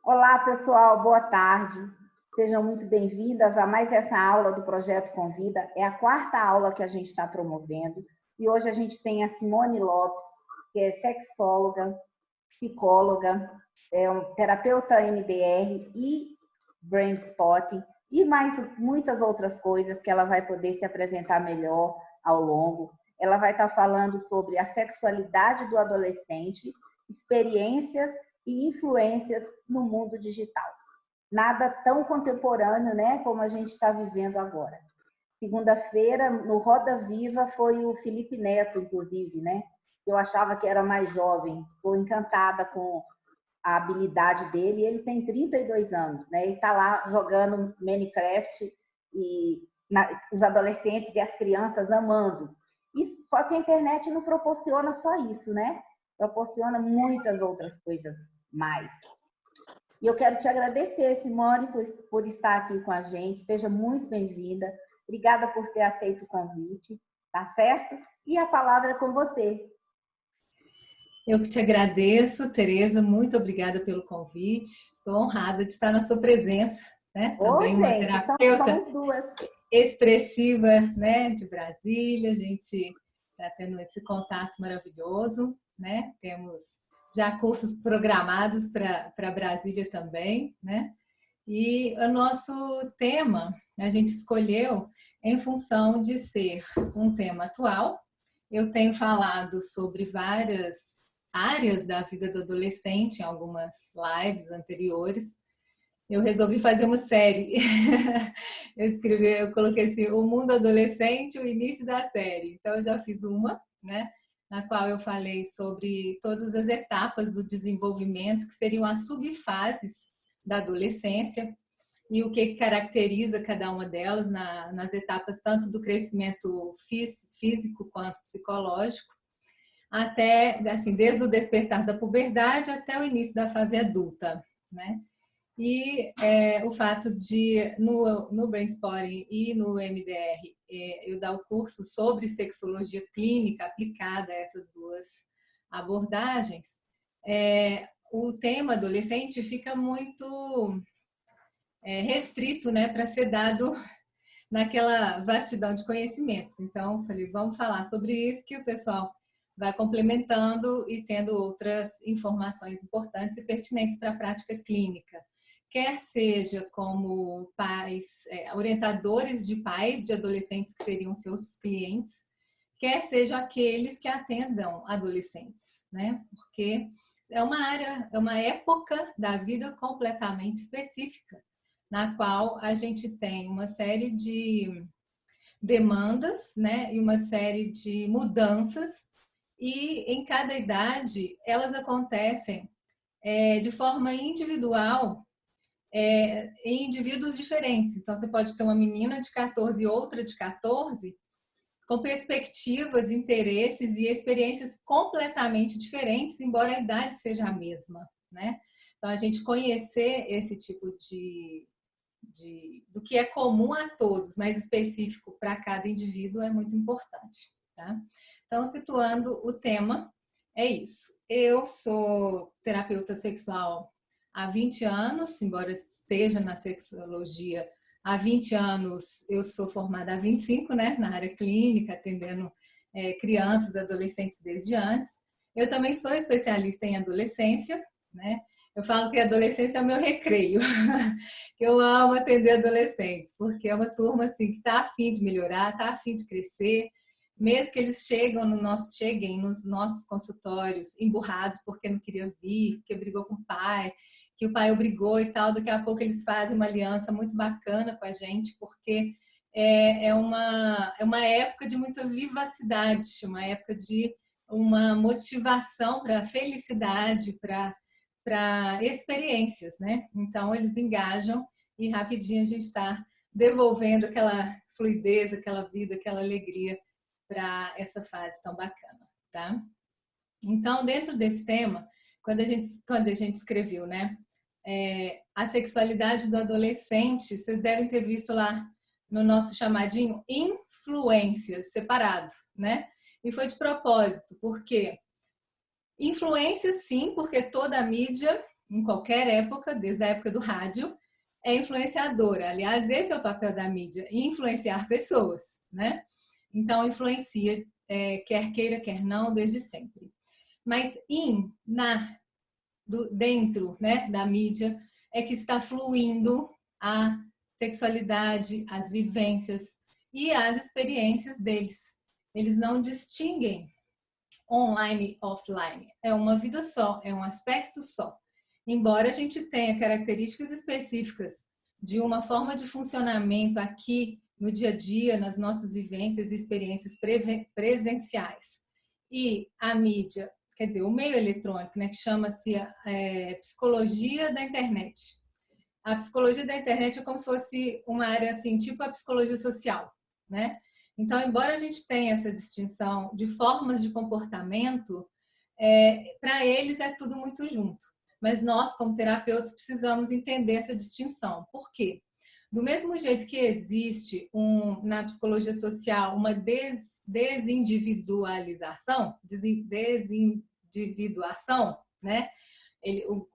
Olá, pessoal, boa tarde. Sejam muito bem-vindas a mais essa aula do Projeto Convida. É a quarta aula que a gente está promovendo. E hoje a gente tem a Simone Lopes, que é sexóloga, psicóloga, terapeuta MDR e Brain Spotting, e mais muitas outras coisas que ela vai poder se apresentar melhor ao longo. Ela vai estar falando sobre a sexualidade do adolescente, experiências e influências no mundo digital. Nada tão contemporâneo, né, como a gente está vivendo agora. Segunda-feira, no Roda Viva, foi o Felipe Neto, inclusive, né? Eu achava que era mais jovem. Estou encantada com a habilidade dele. Ele tem 32 anos, né? Ele está lá jogando Minecraft e os adolescentes e as crianças amando. Só que a internet não proporciona só isso, né? Proporciona muitas outras coisas mais. E eu quero te agradecer, Simone, por estar aqui com a gente. Seja muito bem-vinda. Obrigada por ter aceito o convite, tá certo? E a palavra é com você. Eu que te agradeço, Tereza, muito obrigada pelo convite. Estou honrada de estar na sua presença, né? Também uma Gente, terapeuta somos duas. expressiva, né, de Brasília. A gente está tendo esse contato maravilhoso, né? Temos já cursos programados para Brasília também, né? E o nosso tema a gente escolheu em função de ser um tema atual. Eu tenho falado sobre várias áreas da vida do adolescente em algumas lives anteriores. Eu resolvi fazer uma série. Eu coloquei assim, o mundo adolescente, o início da série. Então, eu já fiz uma, né? Na qual eu falei sobre todas as etapas do desenvolvimento, que seriam as subfases da adolescência, e o que caracteriza cada uma delas nas etapas tanto do crescimento físico quanto psicológico, até, assim, desde o despertar da puberdade até o início da fase adulta, né? E o fato de, no Brainspotting e no MDR, eu dar o curso sobre sexologia clínica aplicada a essas duas abordagens, o tema adolescente fica muito restrito, né, para ser dado naquela vastidão de conhecimentos. Então, falei, vamos falar sobre isso, que o pessoal vai complementando e tendo outras informações importantes e pertinentes para a prática clínica. Quer seja como pais, orientadores de pais de adolescentes que seriam seus clientes, quer seja aqueles que atendam adolescentes, né? Porque é uma área, é uma época da vida completamente específica, na qual a gente tem uma série de demandas, né, e uma série de mudanças, e em cada idade elas acontecem de forma individual, em indivíduos diferentes. Então, você pode ter uma menina de 14 e outra de 14, com perspectivas, interesses e experiências completamente diferentes, embora a idade seja a mesma, né? Então, a gente conhecer esse tipo do que é comum a todos, mas específico para cada indivíduo é muito importante, tá? Então, situando o tema, é isso. Eu sou terapeuta sexual há 20 anos, embora esteja na sexologia há 20 anos, eu sou formada há 25, né, na área clínica, atendendo crianças e adolescentes desde antes. Eu também sou especialista em adolescência, né? Eu falo que a adolescência é o meu recreio, que eu amo atender adolescentes, porque é uma turma assim, que está a fim de melhorar, está a fim de crescer, mesmo que eles cheguem nos nossos consultórios emburrados porque não queria vir, porque brigou com o pai, que o pai obrigou e tal, daqui a pouco eles fazem uma aliança muito bacana com a gente, porque é uma época de muita vivacidade, uma época de uma motivação para a felicidade, para experiências, né? Então, eles engajam e rapidinho a gente está devolvendo aquela fluidez, aquela vida, aquela alegria para essa fase tão bacana, tá? Então, dentro desse tema, quando a gente escreveu, né? A sexualidade do adolescente, vocês devem ter visto lá no nosso chamadinho influências, separado, né? E foi de propósito, porque influência, sim, porque toda a mídia em qualquer época, desde a época do rádio, é influenciadora. Aliás, esse é o papel da mídia, influenciar pessoas, né? Então, influencia, quer queira, quer não, desde sempre. Mas dentro, né, da mídia é que está fluindo a sexualidade, as vivências e as experiências deles. Eles não distinguem online e offline. É uma vida só, é um aspecto só. Embora a gente tenha características específicas de uma forma de funcionamento aqui no dia a dia, nas nossas vivências e experiências presenciais. E a mídia, quer dizer, o meio eletrônico, né, que chama-se psicologia da internet. A psicologia da internet é como se fosse uma área assim, tipo a psicologia social, né? Então, embora a gente tenha essa distinção de formas de comportamento, para eles é tudo muito junto. Mas nós, como terapeutas, precisamos entender essa distinção. Por quê? Do mesmo jeito que existe na psicologia social uma desindividuação, né?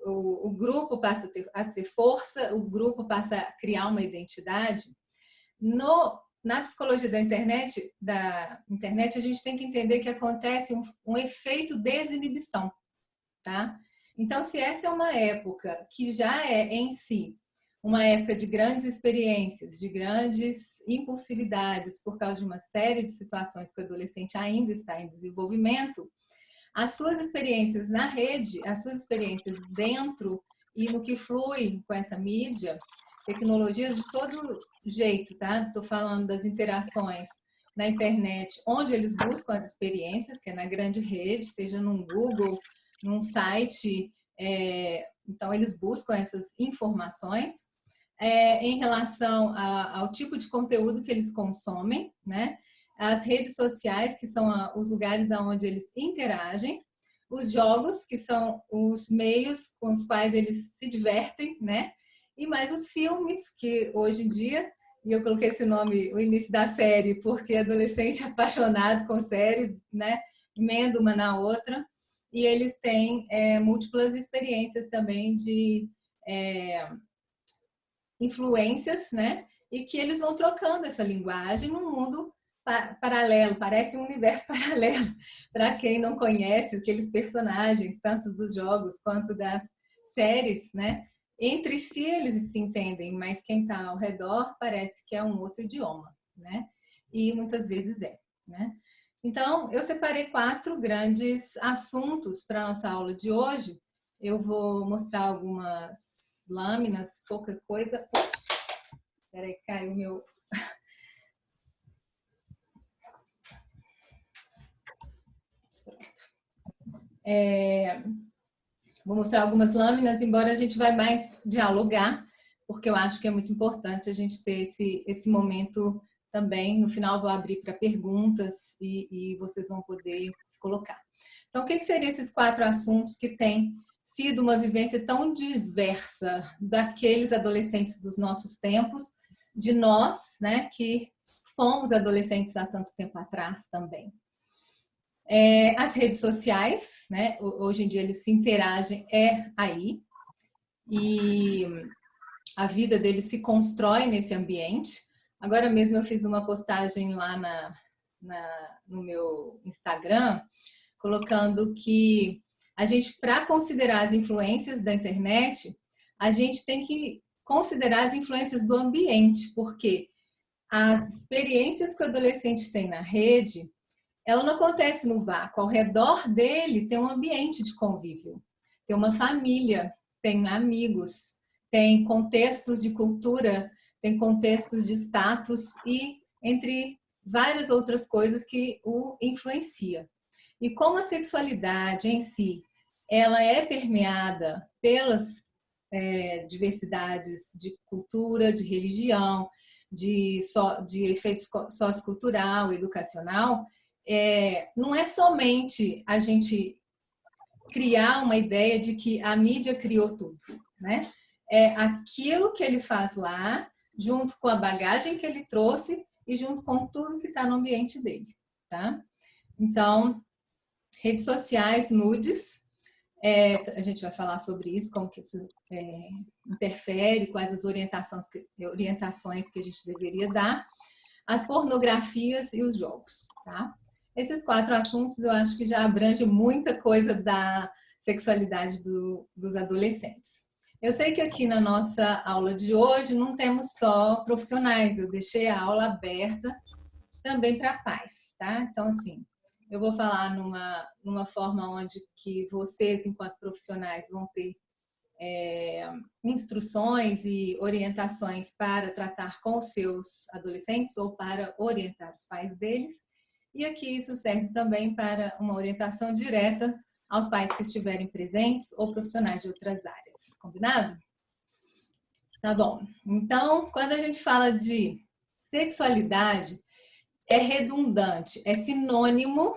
O grupo passa a ter força, o grupo passa a criar uma identidade. Na psicologia da internet, a gente tem que entender que acontece um efeito desinibição, tá? Então, se essa é uma época que já é em si uma época de grandes experiências, de grandes impulsividades por causa de uma série de situações que o adolescente ainda está em desenvolvimento, as suas experiências na rede, as suas experiências dentro e no que flui com essa mídia, tecnologias de todo jeito, tá? Estou falando das interações na internet, onde eles buscam as experiências, que é na grande rede, seja num Google, num site, então eles buscam essas informações. Em relação ao tipo de conteúdo que eles consomem, né? As redes sociais, que são os lugares onde eles interagem, os jogos, que são os meios com os quais eles se divertem, né? E mais os filmes, que hoje em dia, e eu coloquei esse nome, o início da série, porque adolescente apaixonado com série, né? Emenda uma na outra, e eles têm múltiplas experiências também de influências, né? E que eles vão trocando essa linguagem num mundo paralelo, parece um universo paralelo, para quem não conhece aqueles personagens, tanto dos jogos quanto das séries, né? Entre si eles se entendem, mas quem está ao redor parece que é um outro idioma, né? E muitas vezes né? Então, eu separei 4 grandes assuntos para a nossa aula de hoje. Eu vou mostrar algumas lâminas, pouca coisa. Peraí, caiu o meu... Vou mostrar algumas lâminas, embora a gente vai mais dialogar, porque eu acho que é muito importante a gente ter esse momento também. No final vou abrir para perguntas e vocês vão poder se colocar. Então, o que seriam esses 4 assuntos que têm sido uma vivência tão diversa daqueles adolescentes dos nossos tempos, de nós, né, que fomos adolescentes há tanto tempo atrás também? As redes sociais, né? Hoje em dia eles se interagem aí, e a vida deles se constrói nesse ambiente. Agora mesmo eu fiz uma postagem lá no meu Instagram, colocando que a gente, para considerar as influências da internet, a gente tem que considerar as influências do ambiente, porque as experiências que o adolescente tem na rede, ela não acontece no vácuo. Ao redor dele tem um ambiente de convívio, tem uma família, tem amigos, tem contextos de cultura, tem contextos de status e entre várias outras coisas que o influenciam. E como a sexualidade em si, ela é permeada pelas diversidades de cultura, de religião, de efeito sociocultural, educacional, não é somente a gente criar uma ideia de que a mídia criou tudo, né? É aquilo que ele faz lá, junto com a bagagem que ele trouxe e junto com tudo que está no ambiente dele, tá? Então, redes sociais, nudes, A gente vai falar sobre isso, como que isso interfere, quais as orientações que a gente deveria dar, as pornografias e os jogos, tá? Esses 4 assuntos eu acho que já abrange muita coisa da sexualidade dos adolescentes. Eu sei que aqui na nossa aula de hoje não temos só profissionais, eu deixei a aula aberta também para pais, tá? Então, assim, eu vou falar numa forma onde que vocês, enquanto profissionais, vão ter instruções e orientações para tratar com os seus adolescentes ou para orientar os pais deles. E aqui isso serve também para uma orientação direta aos pais que estiverem presentes ou profissionais de outras áreas. Combinado? Tá bom. Então, quando a gente fala de sexualidade, é redundante, é sinônimo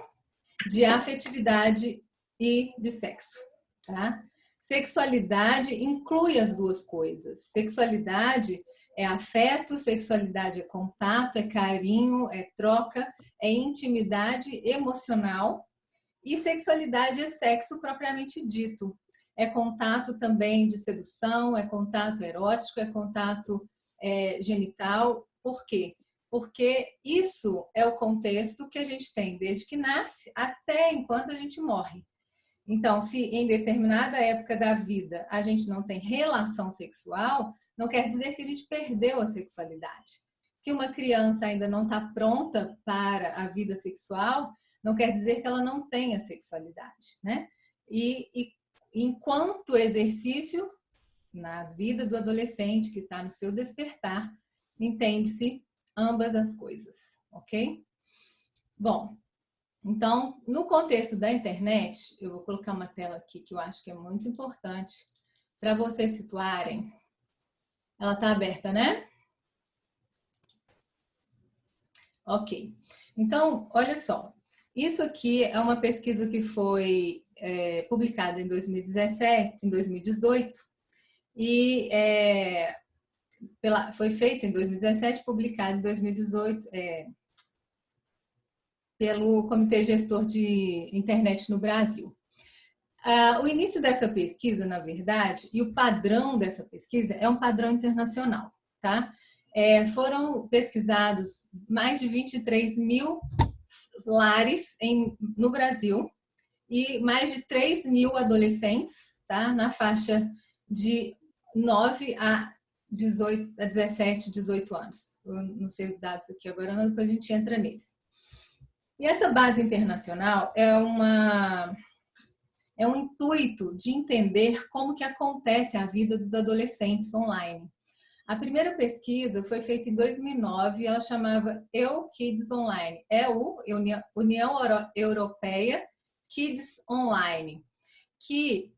de afetividade e de sexo, tá? Sexualidade inclui as duas coisas. Sexualidade é afeto, sexualidade é contato, é carinho, é troca, é intimidade emocional e sexualidade é sexo propriamente dito. É contato também de sedução, é contato erótico, é contato genital. Por quê? Porque isso é o contexto que a gente tem desde que nasce até enquanto a gente morre. Então, se em determinada época da vida a gente não tem relação sexual, não quer dizer que a gente perdeu a sexualidade. Se uma criança ainda não está pronta para a vida sexual, não quer dizer que ela não tenha sexualidade, né? E enquanto exercício na vida do adolescente que está no seu despertar, entende-se ambas as coisas, ok? Bom, então, no contexto da internet, eu vou colocar uma tela aqui que eu acho que é muito importante para vocês situarem. Ela está aberta, né? Ok. Então, olha só. Isso aqui é uma pesquisa que foi publicada em 2017, em 2018, e foi feita em 2017, publicada em 2018, pelo Comitê Gestor de Internet no Brasil. O início dessa pesquisa, na verdade, e o padrão dessa pesquisa é um padrão internacional, tá? Foram pesquisados mais de 23 mil lares no Brasil e mais de 3 mil adolescentes, tá? Na faixa de 9 a 17, 18 anos. Eu não sei os dados aqui agora, não, depois a gente entra neles. E essa base internacional é um intuito de entender como que acontece a vida dos adolescentes online. A primeira pesquisa foi feita em 2009 e ela chamava EU Kids Online, EU, União Europeia Kids Online, que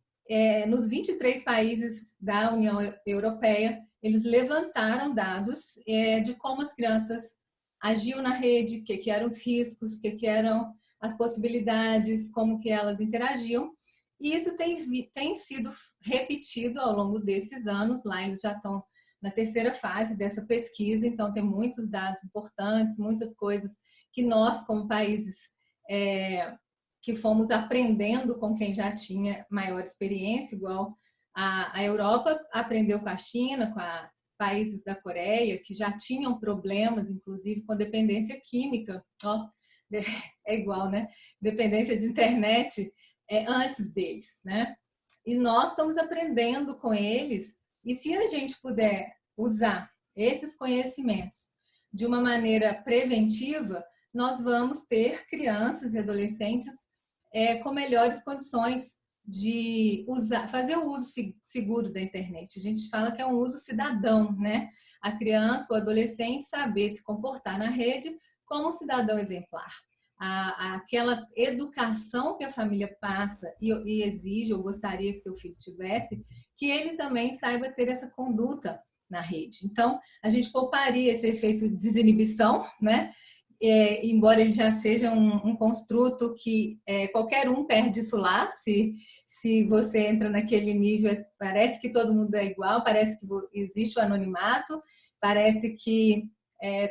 nos 23 países da União Europeia, eles levantaram dados de como as crianças agiam na rede, o que eram os riscos, o que eram as possibilidades, como que elas interagiam. E isso tem sido repetido ao longo desses anos. Lá eles já estão na terceira fase dessa pesquisa, então tem muitos dados importantes, muitas coisas que nós, como países que fomos aprendendo com quem já tinha maior experiência, igual a Europa aprendeu com a China, com países da Coreia, que já tinham problemas, inclusive com dependência química. É igual, né? Dependência de internet antes deles, né? E nós estamos aprendendo com eles, e se a gente puder usar esses conhecimentos de uma maneira preventiva, nós vamos ter crianças e adolescentes com melhores condições de fazer o uso seguro da internet. A gente fala que é um uso cidadão, né? A criança ou adolescente saber se comportar na rede como cidadão exemplar. Aquela educação que a família passa e exige, ou gostaria que seu filho tivesse, que ele também saiba ter essa conduta na rede. Então, a gente pouparia esse efeito de desinibição, né? Embora ele já seja um construto que qualquer um perde isso lá, se você entra naquele nível, parece que todo mundo é igual, parece que existe o anonimato, parece que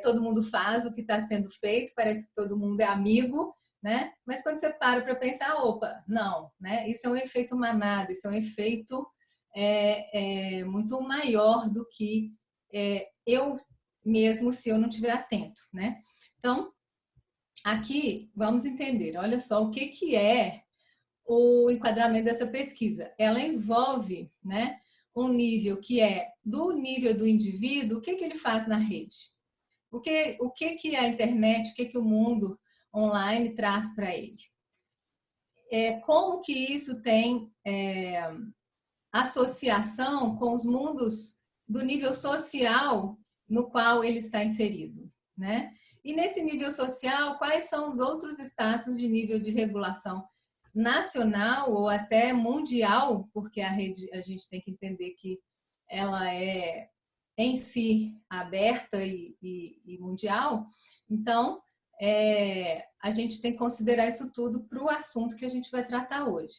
todo mundo faz o que está sendo feito, parece que todo mundo é amigo, né? Mas quando você para pensar, opa, não, né? Isso é um efeito manada, isso é um efeito muito maior do que eu mesmo se eu não estiver atento, né? Então, aqui vamos entender, olha só o que é o enquadramento dessa pesquisa. Ela envolve, né, um nível que é do nível do indivíduo, o que ele faz na rede? O que a internet, o que o mundo online traz para ele? Como que isso tem associação com os mundos do nível social no qual ele está inserido, né? E nesse nível social, quais são os outros status de nível de regulação nacional ou até mundial, porque a rede, a gente tem que entender que ela é em si aberta e mundial. Então, a gente tem que considerar isso tudo para o assunto que a gente vai tratar hoje.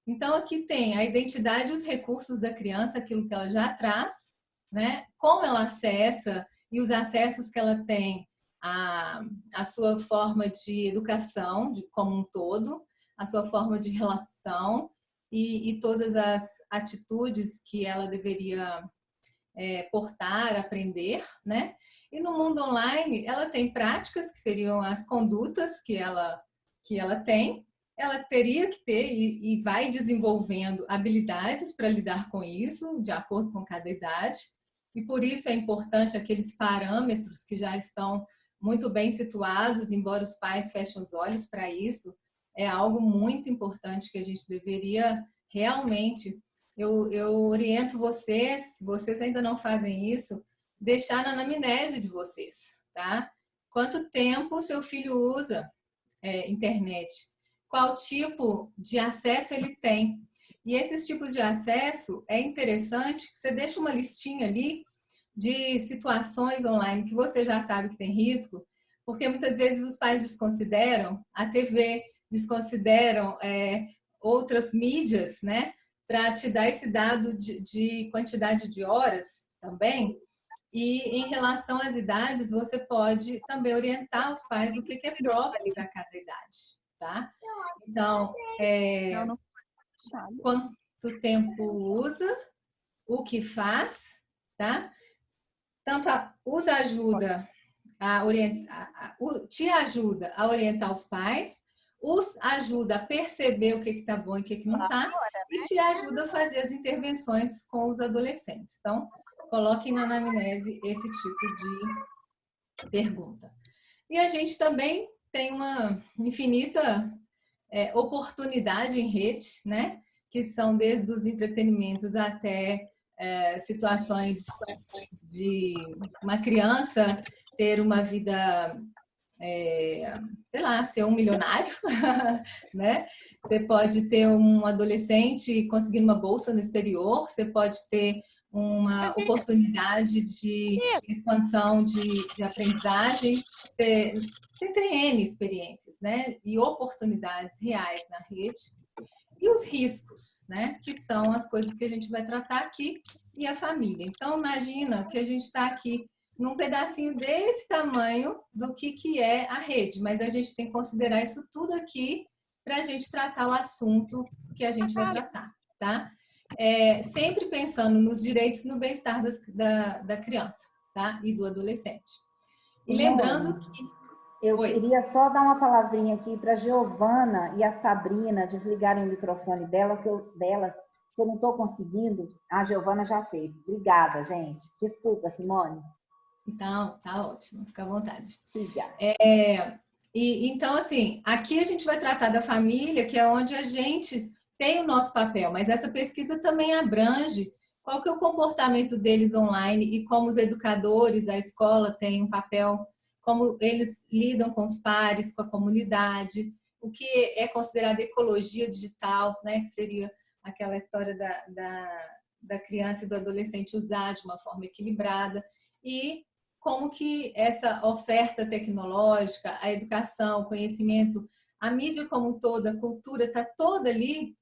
Então, aqui tem a identidade e os recursos da criança, aquilo que ela já traz, né? Como ela acessa e os acessos que ela tem à sua forma de educação como um todo, a sua forma de relação e todas as atitudes que ela deveria portar, aprender, né? E no mundo online, ela tem práticas que seriam as condutas que ela tem. Ela teria que ter e vai desenvolvendo habilidades para lidar com isso, de acordo com cada idade. E por isso é importante aqueles parâmetros que já estão muito bem situados, embora os pais fechem os olhos para isso. É algo muito importante que a gente deveria realmente... Eu oriento vocês, se vocês ainda não fazem isso, deixar na anamnese de vocês, tá? Quanto tempo o seu filho usa internet? Qual tipo de acesso ele tem? E esses tipos de acesso, é interessante que você deixe uma listinha ali de situações online que você já sabe que tem risco, porque muitas vezes os pais desconsideram a TV, desconsideram outras mídias, né? Para te dar esse dado de quantidade de horas também. E em relação às idades, você pode também orientar os pais o que é próprio para cada idade, tá? Então, quanto tempo usa, o que faz, tá? Tanto te ajuda a orientar os pais, os ajuda a perceber o que está bom e o que não está, e te ajuda a fazer as intervenções com os adolescentes. Então, coloquem na anamnese esse tipo de pergunta. E a gente também tem uma infinita oportunidade em rede, né? Que são desde os entretenimentos até situações de uma criança ter uma vida, sei lá, ser um milionário, né? Você pode ter um adolescente conseguindo uma bolsa no exterior, você pode ter uma oportunidade de expansão de aprendizagem, você tem N experiências, né? E oportunidades reais na rede. E os riscos, né? Que são as coisas que a gente vai tratar aqui, e a família. Então, imagina que a gente está aqui num pedacinho desse tamanho do que é a rede, mas a gente tem que considerar isso tudo aqui para a gente tratar o assunto que a gente vai tratar, tá? Sempre pensando nos direitos e no bem-estar da criança, tá? E do adolescente. E lembrando que... Eu queria só dar uma palavrinha aqui para a Giovana e a Sabrina desligarem o microfone delas, que eu não estou conseguindo. A Giovana já fez. Obrigada, gente. Desculpa, Simone. Então, tá ótimo. Fica à vontade. Obrigada. Então, assim, aqui a gente vai tratar da família, que é onde a gente tem o nosso papel, mas essa pesquisa também abrange qual que é o comportamento deles online e como os educadores, a escola tem um papel, como eles lidam com os pares, com a comunidade, o que é considerado ecologia digital, né? Que seria aquela história da criança e do adolescente usar de uma forma equilibrada, e como que essa oferta tecnológica, a educação, o conhecimento, a mídia como um todo, a cultura está toda ali,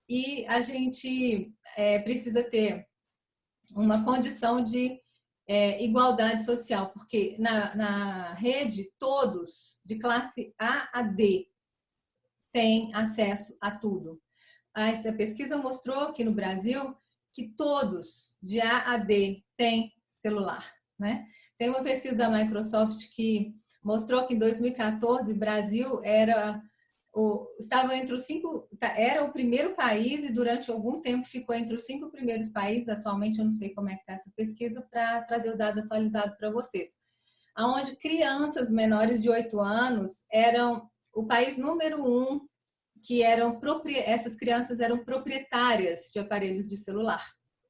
e a gente precisa ter uma condição de igualdade social, porque na rede, todos, de classe A a D, têm acesso a tudo. Essa pesquisa mostrou que no Brasil que todos, de A a D, têm celular, né? Tem uma pesquisa da Microsoft que mostrou que em 2014 o Brasil estava entre os 5, era o primeiro país e durante algum tempo ficou entre os 5 primeiros países. Atualmente eu não sei como é que está essa pesquisa para trazer o dado atualizado para vocês. Onde crianças menores de 8 anos eram o país número 1 que essas crianças eram proprietárias de aparelhos de celular,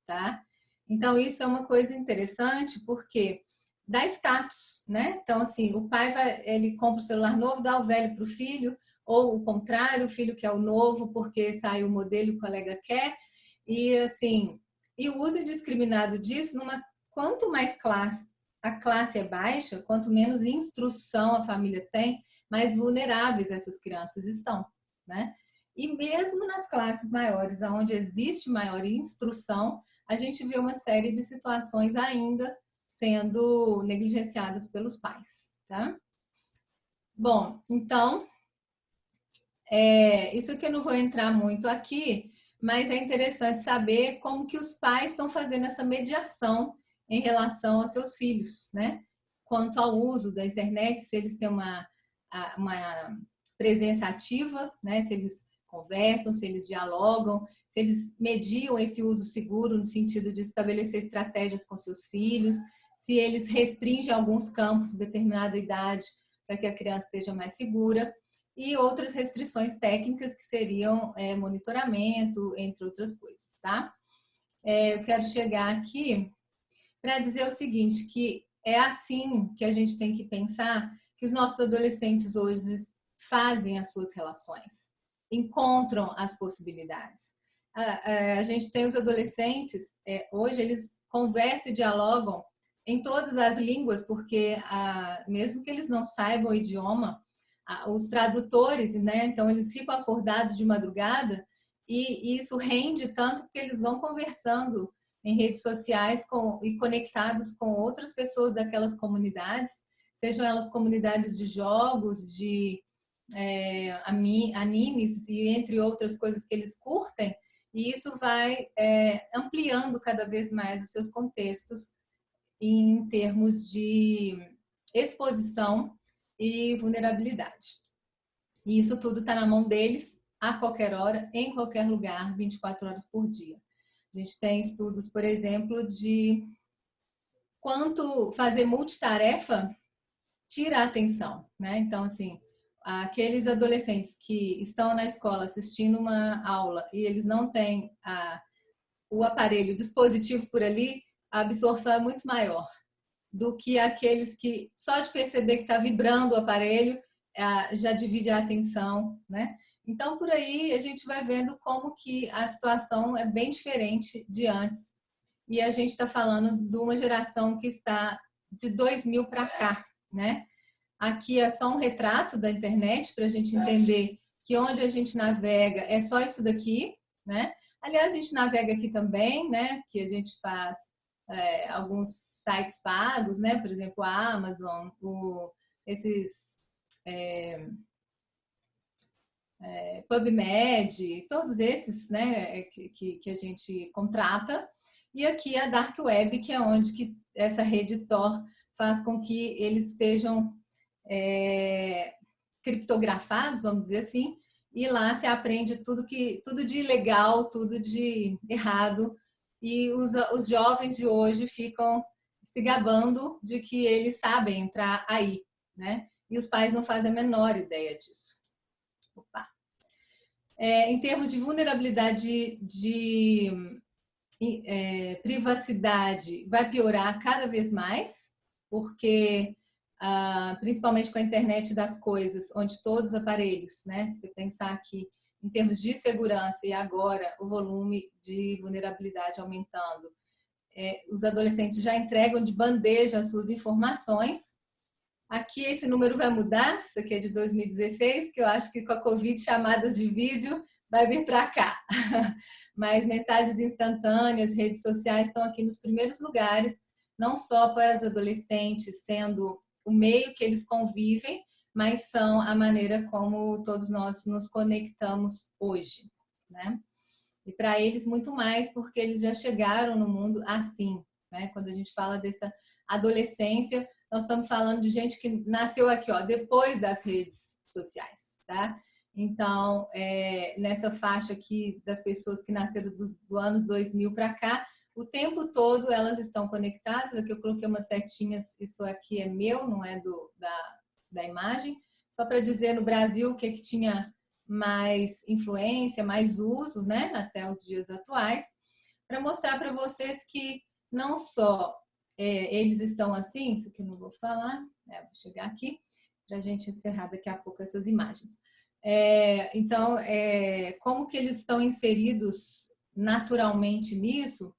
tá? Então isso é uma coisa interessante porque dá status, né? Então assim, o pai ele compra o celular novo, dá o velho para o filho, ou o contrário, o filho quer o novo porque saiu o modelo e o colega quer. E assim, e o uso indiscriminado disso, quanto mais a classe é baixa, quanto menos instrução a família tem, mais vulneráveis essas crianças estão, né? E mesmo nas classes maiores, onde existe maior instrução, a gente vê uma série de situações ainda sendo negligenciadas pelos pais, tá? Bom, então, isso que eu não vou entrar muito aqui, mas é interessante saber como que os pais estão fazendo essa mediação em relação aos seus filhos, né? Quanto ao uso da internet, se eles têm uma presença ativa, né? Se eles conversam, se eles dialogam, se eles mediam esse uso seguro no sentido de estabelecer estratégias com seus filhos, se eles restringem alguns campos de determinada idade para que a criança esteja mais segura, e outras restrições técnicas que seriam monitoramento, entre outras coisas, tá? Eu quero chegar aqui para dizer o seguinte, que é assim que a gente tem que pensar que os nossos adolescentes hoje fazem as suas relações, encontram as possibilidades. A gente tem os adolescentes, hoje eles conversam e dialogam em todas as línguas, porque mesmo que eles não saibam o idioma, os tradutores, né? Então eles ficam acordados de madrugada e isso rende tanto porque eles vão conversando em redes sociais e conectados com outras pessoas daquelas comunidades, sejam elas comunidades de jogos, de animes e entre outras coisas que eles curtem, e isso vai ampliando cada vez mais os seus contextos em termos de exposição e vulnerabilidade. E isso tudo está na mão deles a qualquer hora, em qualquer lugar, 24 horas por dia. A gente tem estudos, por exemplo, de quanto fazer multitarefa tira a atenção, né? Então, assim, aqueles adolescentes que estão na escola assistindo uma aula e eles não têm o aparelho, o dispositivo por ali, a absorção é muito maior do que aqueles que só de perceber que está vibrando o aparelho já divide a atenção, né? Então, por aí a gente vai vendo como que a situação é bem diferente de antes. E a gente está falando de uma geração que está de 2000 para cá, né? Aqui é só um retrato da internet para a gente entender que onde a gente navega é só isso daqui, né? Aliás, a gente navega aqui também, né? Que a gente faz alguns sites pagos, né? Por exemplo, a Amazon, esses PubMed, todos esses, né? Que a gente contrata. E aqui a Dark Web, que é onde que essa rede Tor faz com que eles estejam criptografados, vamos dizer assim, e lá se aprende tudo de ilegal, tudo de errado, e os jovens de hoje ficam se gabando de que eles sabem entrar aí, né? E os pais não fazem a menor ideia disso. Opa. Em termos de vulnerabilidade de privacidade, vai piorar cada vez mais, porque principalmente com a internet das coisas, onde todos os aparelhos, né? Se você pensar aqui em termos de segurança e agora o volume de vulnerabilidade aumentando, os adolescentes já entregam de bandeja as suas informações. Aqui esse número vai mudar, isso aqui é de 2016, que eu acho que com a Covid chamadas de vídeo vai vir para cá. Mas mensagens instantâneas, redes sociais estão aqui nos primeiros lugares, não só para os adolescentes, sendo o meio que eles convivem, mas são a maneira como todos nós nos conectamos hoje, né? E para eles muito mais, porque eles já chegaram no mundo assim, né? Quando a gente fala dessa adolescência, nós estamos falando de gente que nasceu aqui, ó, depois das redes sociais, tá? Então, nessa faixa aqui das pessoas que nasceram do ano 2000 para cá, o tempo todo elas estão conectadas. Aqui eu coloquei umas setinhas, isso aqui é meu, não é da imagem. Só para dizer no Brasil o que tinha mais influência, mais uso, né, até os dias atuais, para mostrar para vocês que não só eles estão assim, isso aqui eu não vou falar, vou chegar aqui para a gente encerrar daqui a pouco essas imagens. Então, como que eles estão inseridos naturalmente nisso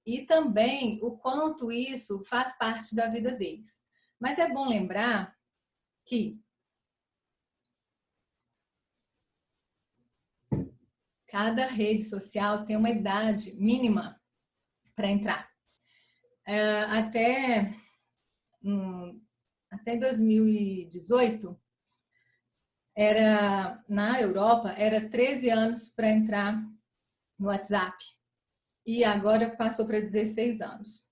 e também o quanto isso faz parte da vida deles. Mas é bom lembrar que cada rede social tem uma idade mínima para entrar. Até 2018, na Europa, era 13 anos para entrar no WhatsApp. E agora passou para 16 anos.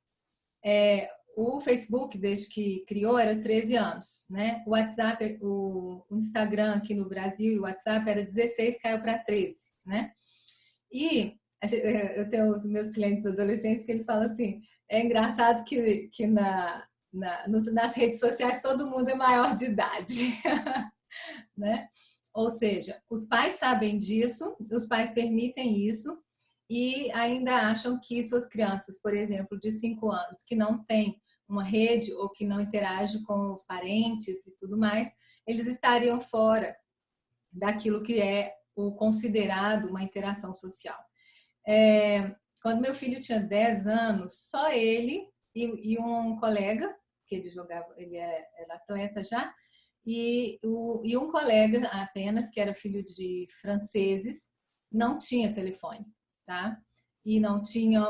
O Facebook, desde que criou, era 13 anos, né? O WhatsApp, o Instagram aqui no Brasil e o WhatsApp era 16, caiu para 13, né? E eu tenho os meus clientes adolescentes que eles falam assim, é engraçado que nas redes sociais todo mundo é maior de idade, né? Ou seja, os pais sabem disso, os pais permitem isso e ainda acham que suas crianças, por exemplo, de 5 anos, que não têm uma rede ou que não interagem com os parentes e tudo mais, eles estariam fora daquilo que é o considerado uma interação social. Quando meu filho tinha 10 anos, só ele e um colega, que ele jogava, ele era atleta já, e um colega apenas, que era filho de franceses, não tinha telefone, tá? E não tinha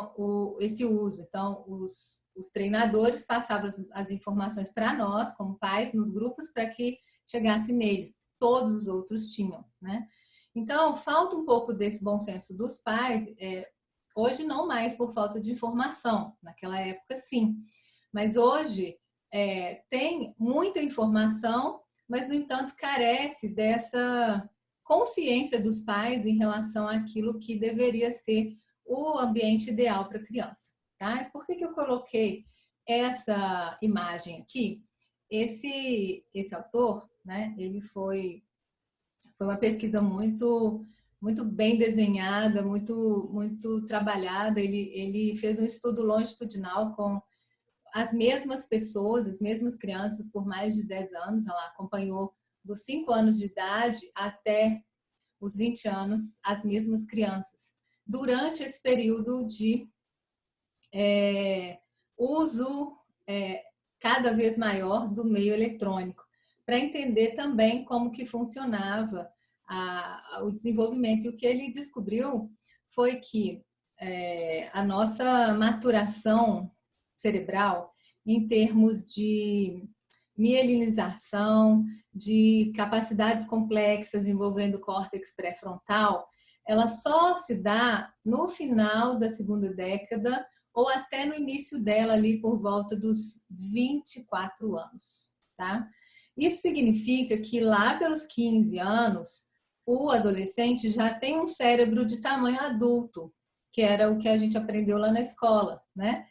esse uso. Então, os treinadores passavam as informações para nós, como pais, nos grupos, para que chegasse neles. Todos os outros tinham, né? Então, falta um pouco desse bom senso dos pais, hoje não mais por falta de informação, naquela época sim, mas hoje tem muita informação, mas no entanto carece dessa consciência dos pais em relação àquilo que deveria ser o ambiente ideal para a criança, tá? Por que eu coloquei essa imagem aqui? Esse autor, né, ele foi uma pesquisa muito bem desenhada, muito trabalhada. Ele fez um estudo longitudinal com as mesmas pessoas, as mesmas crianças por mais de 10 anos. Ela acompanhou dos 5 anos de idade até os 20 anos as mesmas crianças. Durante esse período de uso cada vez maior do meio eletrônico, para entender também como que funcionava o desenvolvimento. E o que ele descobriu foi que a nossa maturação cerebral, em termos de mielinização, de capacidades complexas envolvendo o córtex pré-frontal, ela só se dá no final da segunda década ou até no início dela, ali por volta dos 24 anos, tá? Isso significa que lá pelos 15 anos, o adolescente já tem um cérebro de tamanho adulto, que era o que a gente aprendeu lá na escola, né?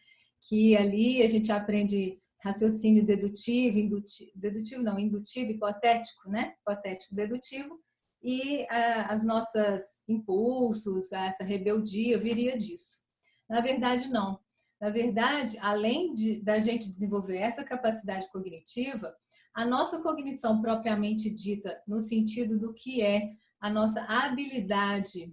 Que ali a gente aprende raciocínio dedutivo, indutivo, hipotético, né? Hipotético, dedutivo, e as nossas impulsos, essa rebeldia viria disso. Na verdade, não. Na verdade, além da gente desenvolver essa capacidade cognitiva, a nossa cognição propriamente dita, no sentido do que é a nossa habilidade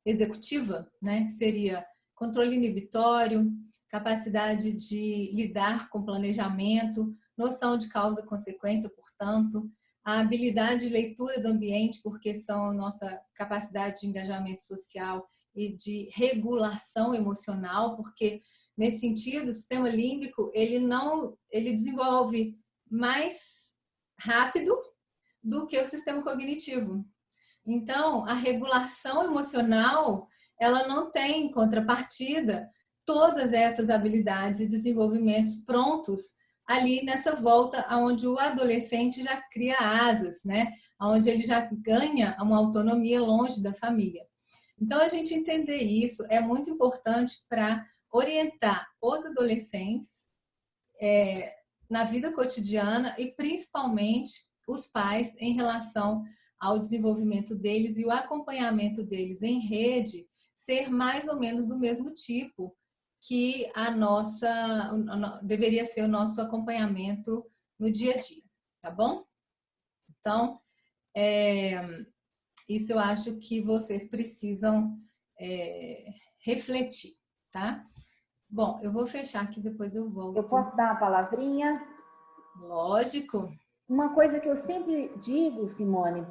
executiva, né? Que seria controle inibitório, capacidade de lidar com planejamento, noção de causa e consequência, portanto, a habilidade de leitura do ambiente, porque são a nossa capacidade de engajamento social e de regulação emocional, porque nesse sentido o sistema límbico ele desenvolve mais rápido do que o sistema cognitivo. Então, a regulação emocional, ela não tem em contrapartida todas essas habilidades e desenvolvimentos prontos ali nessa volta aonde o adolescente já cria asas, né? Onde ele já ganha uma autonomia longe da família. Então, a gente entender isso é muito importante para orientar os adolescentes na vida cotidiana e principalmente os pais em relação ao desenvolvimento deles e o acompanhamento deles em rede ser mais ou menos do mesmo tipo que deveria ser o nosso acompanhamento no dia a dia, tá bom? Então, isso eu acho que vocês precisam refletir, tá? Bom, eu vou fechar aqui, depois eu volto. Eu posso dar uma palavrinha? Lógico. Uma coisa que eu sempre digo, Simone,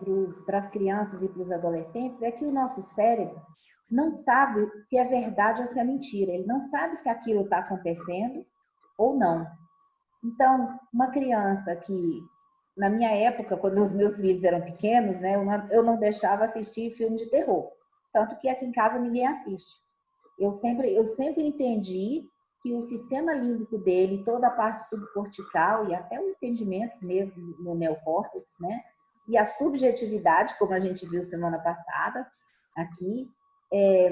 para as crianças e para os adolescentes é que o nosso cérebro não sabe se é verdade ou se é mentira. Ele não sabe se aquilo está acontecendo ou não. Então, uma criança que, na minha época, quando os meus filhos eram pequenos, né, eu não deixava assistir filme de terror. Tanto que aqui em casa ninguém assiste. Eu sempre entendi que o sistema límbico dele, toda a parte subcortical e até o entendimento mesmo no neocórtex, né? E a subjetividade, como a gente viu semana passada aqui,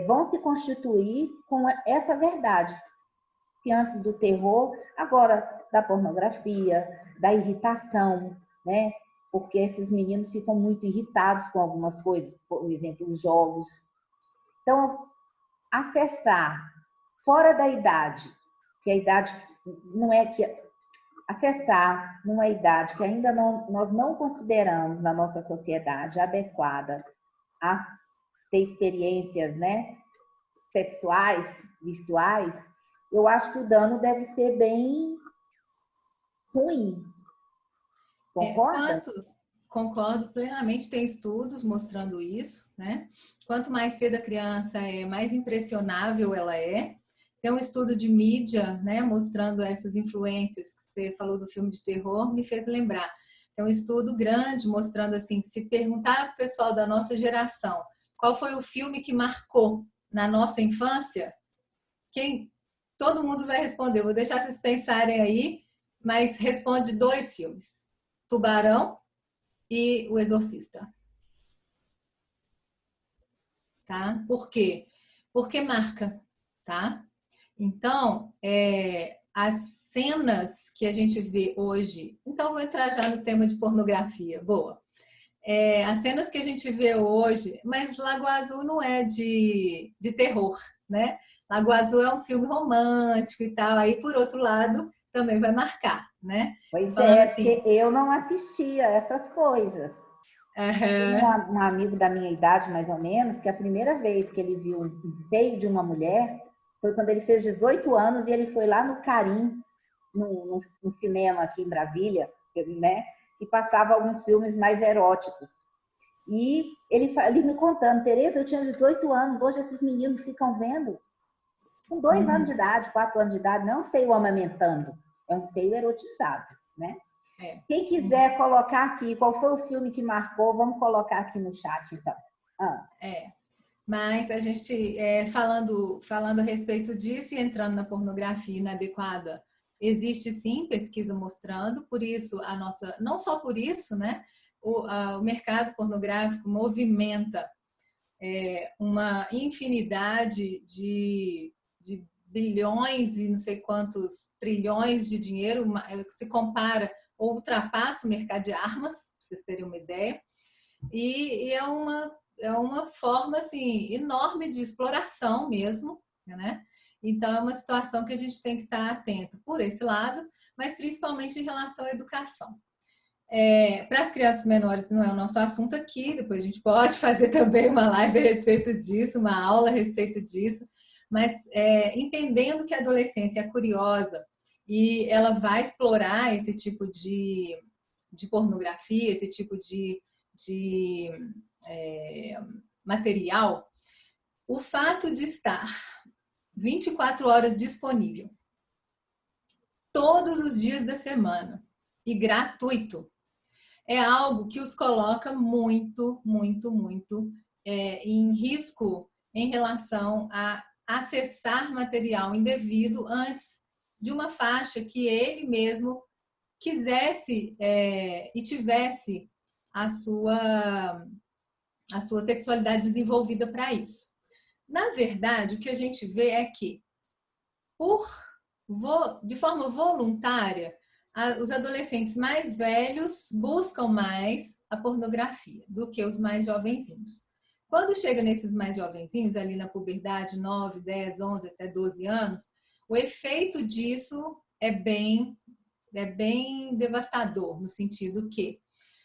vão se constituir com essa verdade. Se antes do terror, agora da pornografia, da irritação, né? Porque esses meninos ficam muito irritados com algumas coisas, por exemplo, os jogos. Então, acessar fora da idade, que a idade não é que acessar numa idade que ainda nós não consideramos na nossa sociedade adequada a ter experiências, né, sexuais, virtuais, eu acho que o dano deve ser bem ruim. Concorda? Concordo plenamente, tem estudos mostrando isso, né? Quanto mais cedo a criança é, mais impressionável ela é. Tem um estudo de mídia, né, mostrando essas influências que você falou do filme de terror, me fez lembrar. Tem um estudo grande mostrando assim, que se perguntar para o pessoal da nossa geração qual foi o filme que marcou na nossa infância, todo mundo vai responder. Vou deixar vocês pensarem aí, mas responde 2 filmes: Tubarão e O Exorcista. Tá? Por quê? Porque marca, tá? Então, as cenas que a gente vê hoje... Então, vou entrar já no tema de pornografia. Boa. As cenas que a gente vê hoje... Mas Lago Azul não é de terror, né? Lago Azul é um filme romântico e tal. Aí, por outro lado, também vai marcar, né? Pois é, porque eu não assistia essas coisas. Tem um amigo da minha idade, mais ou menos, que a primeira vez que ele viu um seio de uma mulher foi quando ele fez 18 anos e ele foi lá no Carim, no cinema aqui em Brasília, né? Que passava alguns filmes mais eróticos. E ele me contando, Tereza, eu tinha 18 anos, hoje esses meninos ficam vendo com 2 anos de idade, 4 anos de idade, não é um seio amamentando, é um seio erotizado, né? Quem quiser colocar aqui qual foi o filme que marcou, vamos colocar aqui no chat, então. Mas a gente, falando a respeito disso e entrando na pornografia inadequada, existe sim pesquisa mostrando, por isso não só por isso, né? O mercado pornográfico movimenta uma infinidade de bilhões e não sei quantos trilhões de dinheiro, se compara ou ultrapassa o mercado de armas, para vocês terem uma ideia, e é uma forma assim, enorme de exploração mesmo, né? Então, é uma situação que a gente tem que estar atento por esse lado, mas principalmente em relação à educação. Para as crianças menores não é o nosso assunto aqui, depois a gente pode fazer também uma live a respeito disso, uma aula a respeito disso, mas entendendo que a adolescência é curiosa e ela vai explorar esse tipo de pornografia, esse tipo de material, o fato de estar 24 horas disponível todos os dias da semana e gratuito é algo que os coloca muito, muito, muito em risco em relação a acessar material indevido antes de uma faixa que ele mesmo quisesse e tivesse a sua sexualidade desenvolvida para isso. Na verdade, o que a gente vê é que, de forma voluntária, os adolescentes mais velhos buscam mais a pornografia do que os mais jovenzinhos. Quando chega nesses mais jovenzinhos, ali na puberdade, 9, 10, 11 até 12 anos, o efeito disso é bem devastador, no sentido que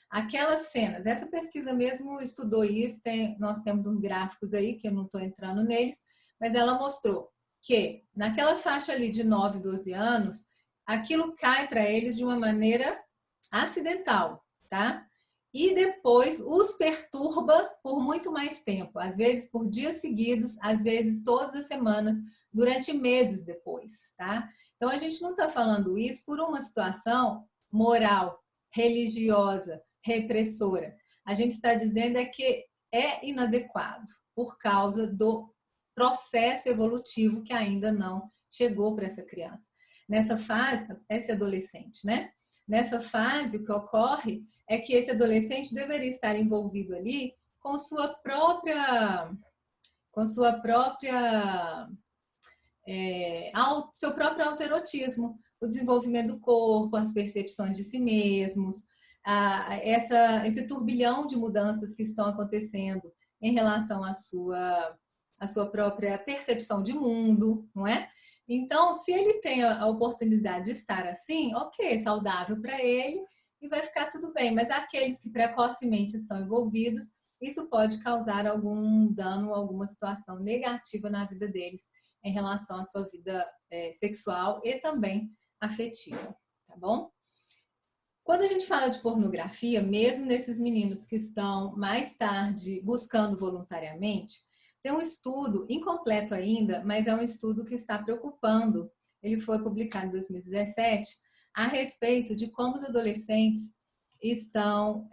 aquelas cenas, essa pesquisa mesmo estudou isso, nós temos uns gráficos aí, que eu não estou entrando neles, mas ela mostrou que naquela faixa ali de 9, 12 anos, aquilo cai para eles de uma maneira acidental, tá? E depois os perturba por muito mais tempo, às vezes por dias seguidos, às vezes todas as semanas, durante meses depois, tá? Então a gente não está falando isso por uma situação moral, religiosa, repressora. A gente está dizendo que é inadequado por causa do processo evolutivo que ainda não chegou para essa criança. Nessa fase, esse adolescente, né? Nessa fase, o que ocorre é que esse adolescente deveria estar envolvido ali com seu próprio autoerotismo, o desenvolvimento do corpo, as percepções de si mesmos, esse turbilhão de mudanças que estão acontecendo em relação à sua própria percepção de mundo, não é? Então, se ele tem a oportunidade de estar assim, ok, saudável para ele e vai ficar tudo bem. Mas aqueles que precocemente estão envolvidos, isso pode causar algum dano, alguma situação negativa na vida deles em relação à sua vida sexual e também afetiva, tá bom? Quando a gente fala de pornografia, mesmo nesses meninos que estão mais tarde buscando voluntariamente, tem um estudo incompleto ainda, mas é um estudo que está preocupando. Ele foi publicado em 2017 a respeito de como os adolescentes estão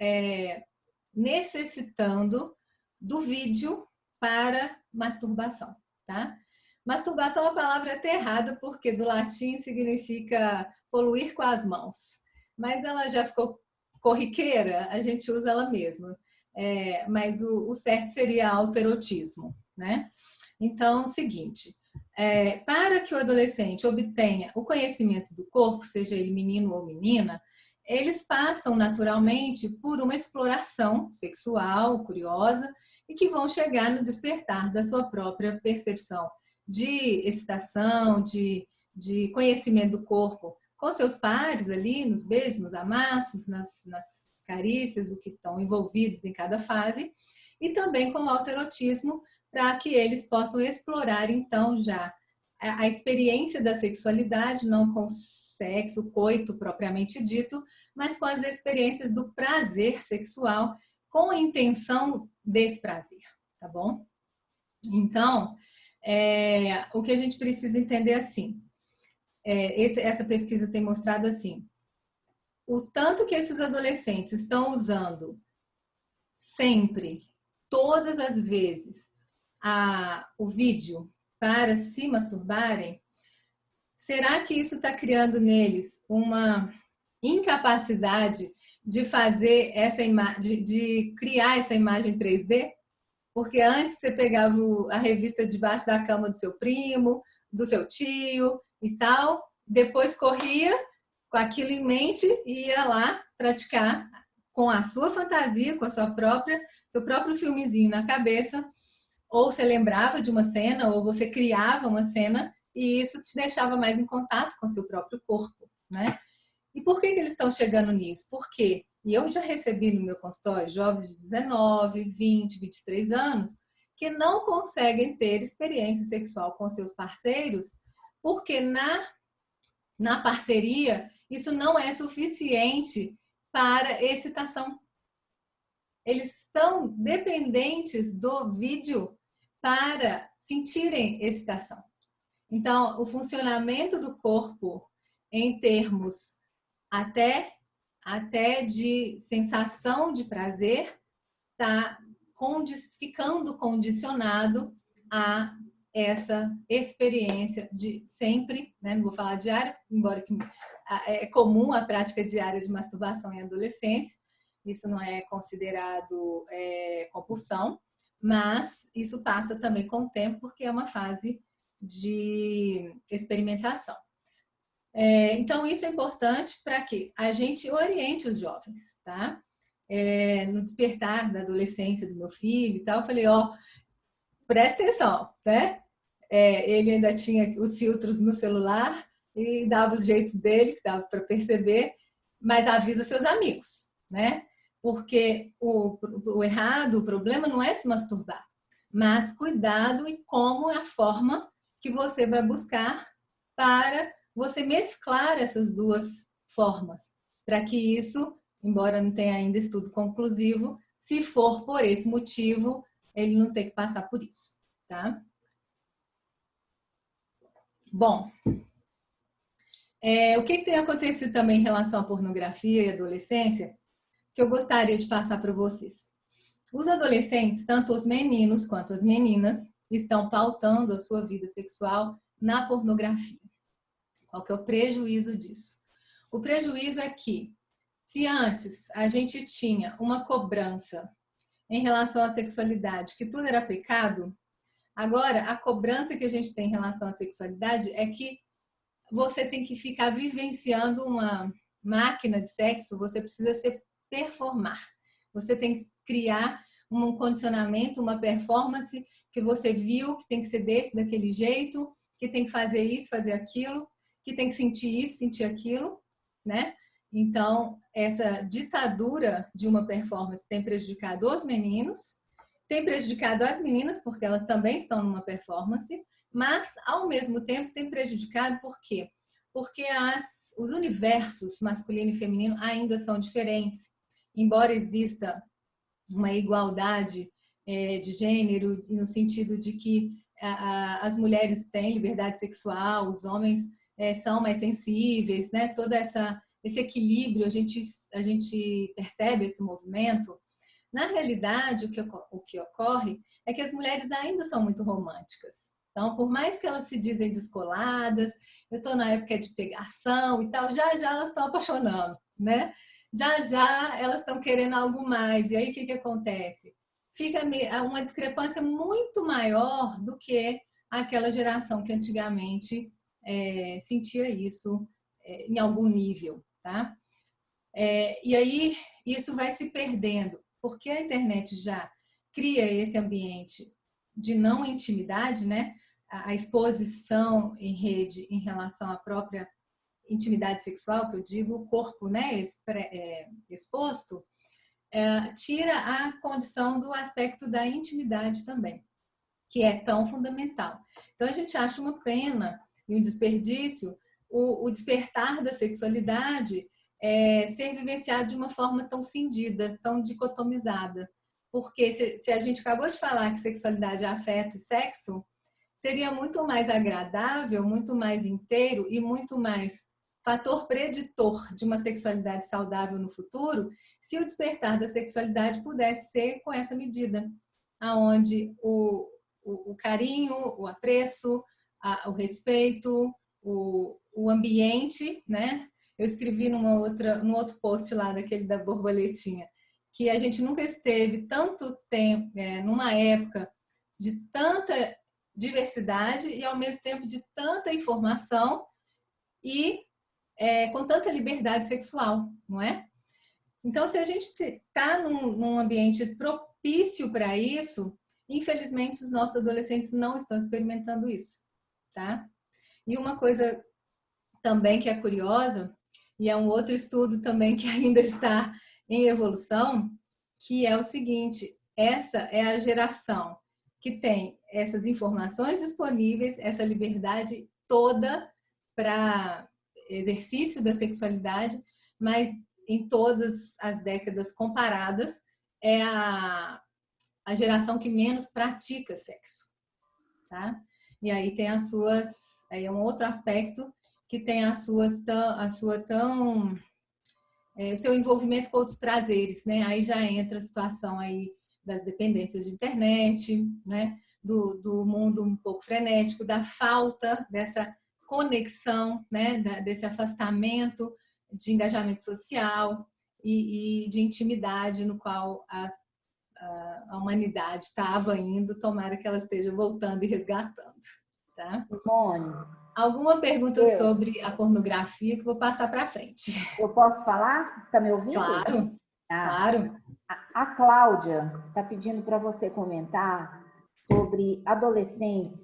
necessitando do vídeo para masturbação, tá? Masturbação é uma palavra até errada, porque do latim significa poluir com as mãos. Mas ela já ficou corriqueira, a gente usa ela mesma. Mas o certo seria autoerotismo, né? Então, o seguinte, para que o adolescente obtenha o conhecimento do corpo, seja ele menino ou menina, eles passam naturalmente por uma exploração sexual, curiosa, e que vão chegar no despertar da sua própria percepção de excitação, de conhecimento do corpo com seus pares ali, nos beijos, nos amassos, nas carícias, o que estão envolvidos em cada fase, e também com o autoerotismo, para que eles possam explorar, então, já a experiência da sexualidade, não com sexo, o coito propriamente dito, mas com as experiências do prazer sexual, com a intenção desse prazer, tá bom? Então, o que a gente precisa entender assim, essa pesquisa tem mostrado assim, o tanto que esses adolescentes estão usando sempre, todas as vezes, o vídeo para se masturbarem, será que isso está criando neles uma incapacidade de fazer de criar essa imagem 3D? Porque antes você pegava a revista debaixo da cama do seu primo, do seu tio e tal, depois corria com aquilo em mente e ia lá praticar com a sua fantasia, com a seu próprio filmezinho na cabeça, ou você lembrava de uma cena, ou você criava uma cena, e isso te deixava mais em contato com o seu próprio corpo, né? E por que eles estão chegando nisso? Por quê? E eu já recebi no meu consultório jovens de 19, 20, 23 anos que não conseguem ter experiência sexual com seus parceiros porque na parceria isso não é suficiente para excitação. Eles estão dependentes do vídeo para sentirem excitação. Então, o funcionamento do corpo em termos até até de sensação de prazer, está ficando condicionado a essa experiência de sempre, né? Não vou falar diária, embora que é comum a prática diária de masturbação em adolescência, isso não é considerado compulsão, mas isso passa também com o tempo, porque é uma fase de experimentação. Então, isso é importante para que a gente oriente os jovens, tá? No despertar da adolescência do meu filho e tal, eu falei, presta atenção, né? Ele ainda tinha os filtros no celular e dava os jeitos dele, que dava para perceber, mas avisa seus amigos, né? Porque o errado, o problema não é se masturbar, mas cuidado e como é a forma que você vai buscar para você mesclar essas duas formas, para que isso, embora não tenha ainda estudo conclusivo, se for por esse motivo, ele não tem que passar por isso, tá? Bom, o que tem acontecido também em relação à pornografia e adolescência, que eu gostaria de passar para vocês. Os adolescentes, tanto os meninos quanto as meninas, estão pautando a sua vida sexual na pornografia. Qual que é o prejuízo disso? O prejuízo é que, se antes a gente tinha uma cobrança em relação à sexualidade, que tudo era pecado, agora a cobrança que a gente tem em relação à sexualidade é que você tem que ficar vivenciando uma máquina de sexo, você precisa se performar. Você tem que criar um condicionamento, uma performance que você viu, que tem que ser desse, daquele jeito, que tem que fazer isso, fazer aquilo, que tem que sentir isso, sentir aquilo, né? Então, essa ditadura de uma performance tem prejudicado os meninos, tem prejudicado as meninas, porque elas também estão numa performance, mas, ao mesmo tempo, tem prejudicado por quê? Porque os universos masculino e feminino ainda são diferentes. Embora exista uma igualdade de gênero, no sentido de que as mulheres têm liberdade sexual, os homens são mais sensíveis, né? Todo esse equilíbrio, a gente percebe esse movimento. Na realidade, o que ocorre é que as mulheres ainda são muito românticas. Então, por mais que elas se dizem descoladas, eu estou na época de pegação e tal, já elas estão apaixonando, né? Já elas estão querendo algo mais. E aí, o que acontece? Fica uma discrepância muito maior do que aquela geração que antigamente sentia isso em algum nível, tá? E aí, isso vai se perdendo, porque a internet já cria esse ambiente de não intimidade, né? A exposição em rede em relação à própria intimidade sexual, que eu digo, o corpo, né, exposto, tira a condição do aspecto da intimidade também, que é tão fundamental. Então, a gente acha uma pena e um desperdício o despertar da sexualidade ser vivenciado de uma forma tão cindida, tão dicotomizada. Porque se a gente acabou de falar que sexualidade é afeto e sexo, seria muito mais agradável, muito mais inteiro e muito mais fator preditor de uma sexualidade saudável no futuro, se o despertar da sexualidade pudesse ser com essa medida, aonde o carinho, o apreço, o respeito, o ambiente, né? Eu escrevi num outro post lá daquele da borboletinha, que a gente nunca esteve tanto tempo, numa época de tanta diversidade e ao mesmo tempo de tanta informação e com tanta liberdade sexual, não é? Então, se a gente está num ambiente propício para isso, infelizmente os nossos adolescentes não estão experimentando isso, tá? E uma coisa também que é curiosa, e é um outro estudo também que ainda está em evolução, que é o seguinte: essa é a geração que tem essas informações disponíveis, essa liberdade toda para exercício da sexualidade, mas em todas as décadas comparadas, é a geração que menos pratica sexo, tá? E aí tem aí é um outro aspecto que tem a sua tão o seu envolvimento com outros prazeres, né? Aí já entra a situação aí das dependências de internet, né? Do mundo um pouco frenético, da falta dessa conexão, né? Desse afastamento de engajamento social e de intimidade no qual a humanidade estava indo, tomara que ela esteja voltando e resgatando. Tá? Simone, Alguma pergunta sobre a pornografia que eu vou passar para frente? eu posso falar? Está me ouvindo? Claro, Ah, claro. a Cláudia está pedindo para você comentar sobre adolescentes,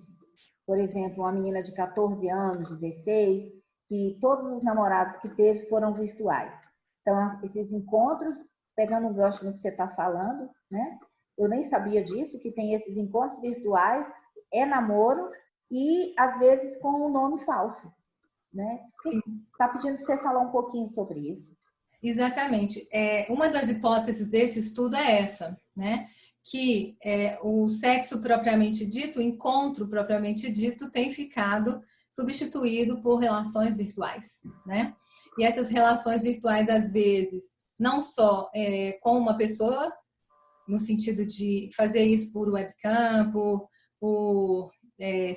por exemplo, uma menina de 14 anos, 16, que todos os namorados que teve foram virtuais. Então, esses encontros, pegando um gancho no que você está falando, né? Eu nem sabia disso, que tem esses encontros virtuais, é namoro e, às vezes, com um nome falso, né? Está pedindo para você falar um pouquinho sobre isso. Exatamente. Uma das hipóteses desse estudo é essa, né? Que o sexo propriamente dito, o encontro propriamente dito, tem ficado substituído por relações virtuais, né? E essas relações virtuais, às vezes, não só com uma pessoa, no sentido de fazer isso por webcam, por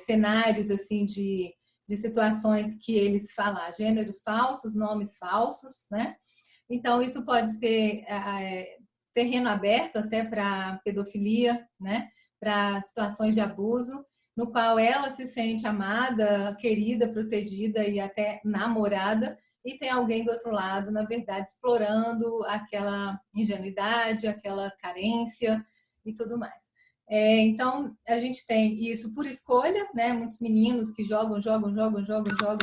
cenários assim de situações que eles falam, gêneros falsos, nomes falsos, né? Então, isso pode ser terreno aberto até para pedofilia, né? Para situações de abuso, no qual ela se sente amada, querida, protegida e até namorada, e tem alguém do outro lado, na verdade, explorando aquela ingenuidade, aquela carência e tudo mais. Então, a gente tem isso por escolha, né? Muitos meninos que jogam,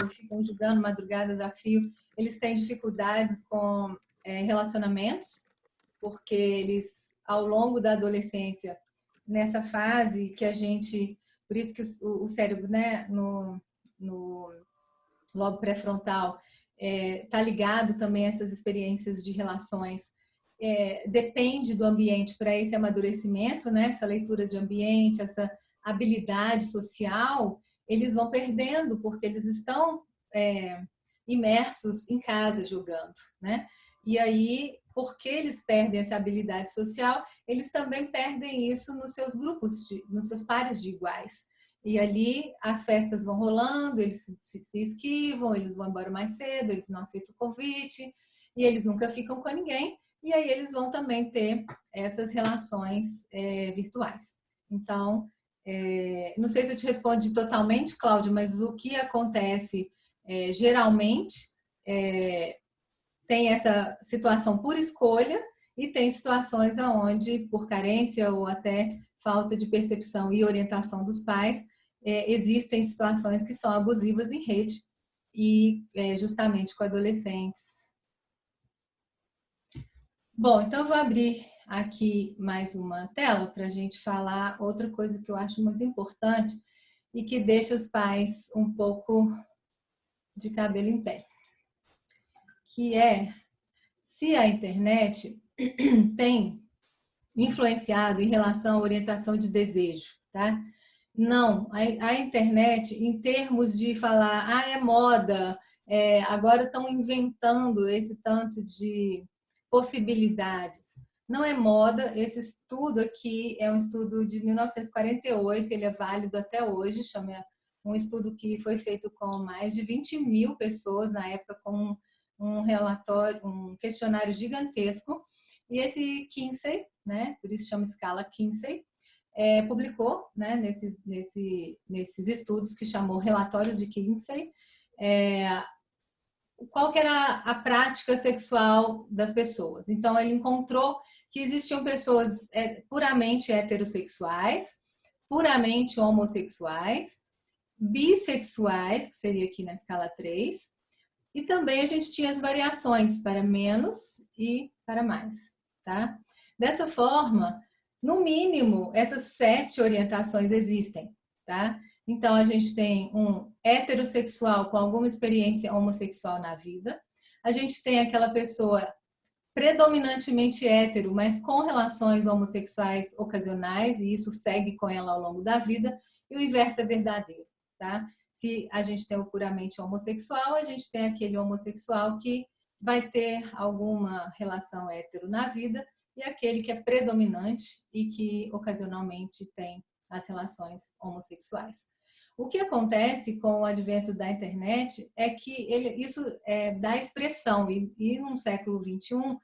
ficam jogando madrugadas a fio, eles têm dificuldades com relacionamentos, porque eles, ao longo da adolescência, nessa fase que a gente... Por isso que o cérebro, né, no lobo pré-frontal, está ligado também a essas experiências de relações. Depende do ambiente para esse amadurecimento, né? Essa leitura de ambiente, essa habilidade social, eles vão perdendo, porque eles estão imersos em casa jogando, né? E aí, porque eles perdem essa habilidade social, eles também perdem isso nos seus grupos, nos seus pares de iguais. E ali as festas vão rolando, eles se esquivam, eles vão embora mais cedo, eles não aceitam o convite, e eles nunca ficam com ninguém, e aí eles vão também ter essas relações virtuais. Então, não sei se eu te respondi totalmente, Cláudia, mas o que acontece geralmente tem essa situação por escolha e tem situações onde, por carência ou até falta de percepção e orientação dos pais, existem situações que são abusivas em rede e justamente com adolescentes. Bom, então eu vou abrir aqui mais uma tela para a gente falar outra coisa que eu acho muito importante e que deixa os pais um pouco de cabelo em pé, que é se a internet tem influenciado em relação à orientação de desejo, tá? Não, a internet, em termos de falar, é moda, agora estão inventando esse tanto de possibilidades. Não é moda, esse estudo aqui é um estudo de 1948, ele é válido até hoje, chama um estudo que foi feito com mais de 20 mil pessoas, na época com um relatório, um questionário gigantesco, e esse Kinsey, né, por isso chama escala Kinsey, publicou, né, nesses estudos que chamou Relatórios de Kinsey, qual que era a prática sexual das pessoas. Então, ele encontrou que existiam pessoas puramente heterossexuais, puramente homossexuais, bissexuais, que seria aqui na escala 3, e também a gente tinha as variações para menos e para mais, tá? Dessa forma, no mínimo, essas 7 orientações existem, tá? Então, a gente tem um heterossexual com alguma experiência homossexual na vida. A gente tem aquela pessoa predominantemente hétero, mas com relações homossexuais ocasionais, e isso segue com ela ao longo da vida, e o inverso é verdadeiro, tá? Se a gente tem o puramente homossexual, a gente tem aquele homossexual que vai ter alguma relação hétero na vida, e aquele que é predominante e que ocasionalmente tem as relações homossexuais. O que acontece com o advento da internet é que isso dá expressão, e no século XXI,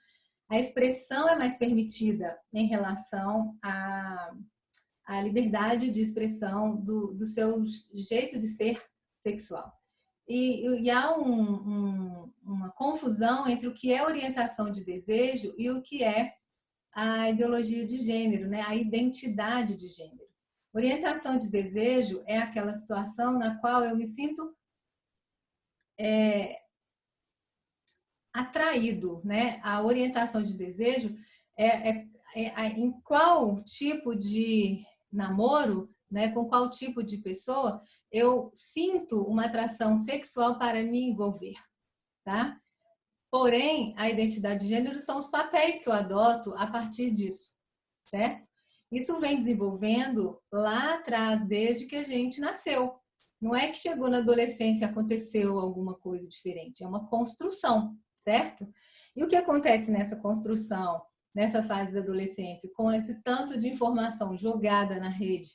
a expressão é mais permitida em relação à liberdade de expressão do seu jeito de ser sexual. E há uma confusão entre o que é orientação de desejo e o que é a ideologia de gênero, né? A identidade de gênero. Orientação de desejo é aquela situação na qual eu me sinto atraído, né? A orientação de desejo em qual tipo de namoro, né? Com qual tipo de pessoa eu sinto uma atração sexual para me envolver, tá? Porém, a identidade de gênero são os papéis que eu adoto a partir disso, certo? Isso vem desenvolvendo lá atrás, desde que a gente nasceu. Não é que chegou na adolescência e aconteceu alguma coisa diferente, é uma construção, certo? E o que acontece nessa construção, nessa fase da adolescência, com esse tanto de informação jogada na rede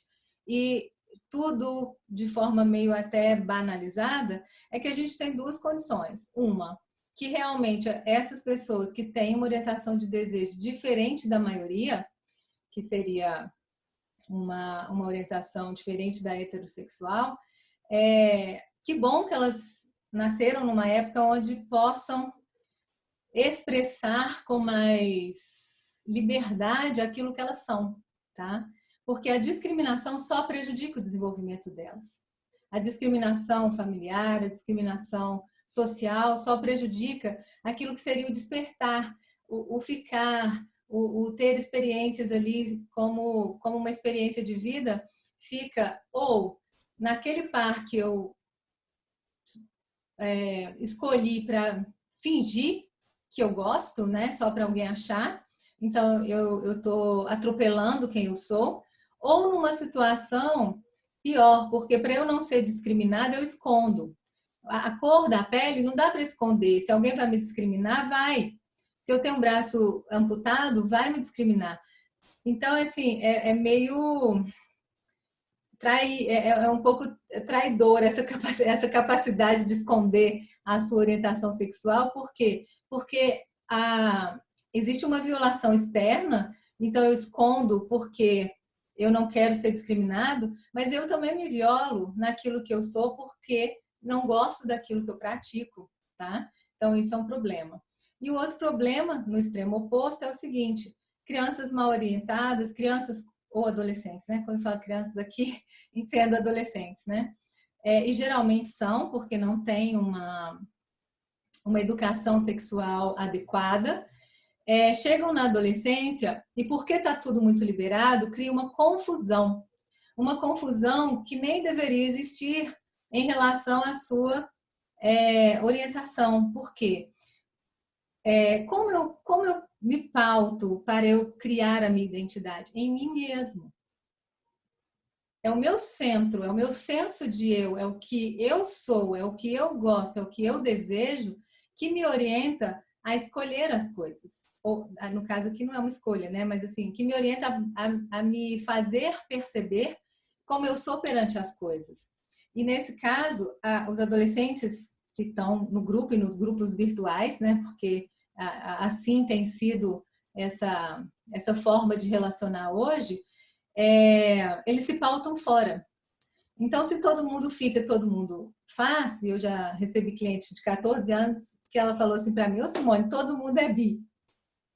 e tudo de forma meio até banalizada, é que a gente tem duas condições. Uma, que realmente essas pessoas que têm uma orientação de desejo diferente da maioria, que seria uma orientação diferente da heterossexual, que bom que elas nasceram numa época onde possam expressar com mais liberdade aquilo que elas são, tá? Porque a discriminação só prejudica o desenvolvimento delas. A discriminação familiar, a discriminação social só prejudica aquilo que seria o despertar, o ficar, o ter experiências ali como uma experiência de vida, fica ou naquele par que eu escolhi para fingir que eu gosto, né, só para alguém achar, então eu estou atropelando quem eu sou, ou numa situação pior, porque para eu não ser discriminada, eu escondo. A cor da pele não dá para esconder. Se alguém vai me discriminar, vai. Se eu tenho um braço amputado, vai me discriminar. Então, assim, é meio... É um pouco traidor essa capacidade de esconder a sua orientação sexual. Por quê? Porque existe uma violação externa, então eu escondo porque eu não quero ser discriminado, mas eu também me violo naquilo que eu sou porque não gosto daquilo que eu pratico, tá? Então isso é um problema. E o outro problema, no extremo oposto, é o seguinte: crianças mal orientadas, crianças ou adolescentes, né? Quando eu falo crianças aqui, entendo adolescentes, né? E geralmente são, porque não tem uma educação sexual adequada, chegam na adolescência e, porque está tudo muito liberado, cria uma confusão que nem deveria existir em relação à sua orientação. Por quê? Como eu me pauto para eu criar a minha identidade? Em mim mesmo. É o meu centro, é o meu senso de eu, é o que eu sou, é o que eu gosto, é o que eu desejo, que me orienta a escolher as coisas. Ou, no caso aqui não é uma escolha, né? Mas assim, que me orienta a me fazer perceber como eu sou perante as coisas. E nesse caso, os adolescentes que estão no grupo e nos grupos virtuais, né? Porque assim tem sido essa forma de relacionar hoje, eles se pautam fora. Então, se todo mundo fica, todo mundo faz, e eu já recebi cliente de 14 anos que ela falou assim para mim: ô Simone, todo mundo é bi,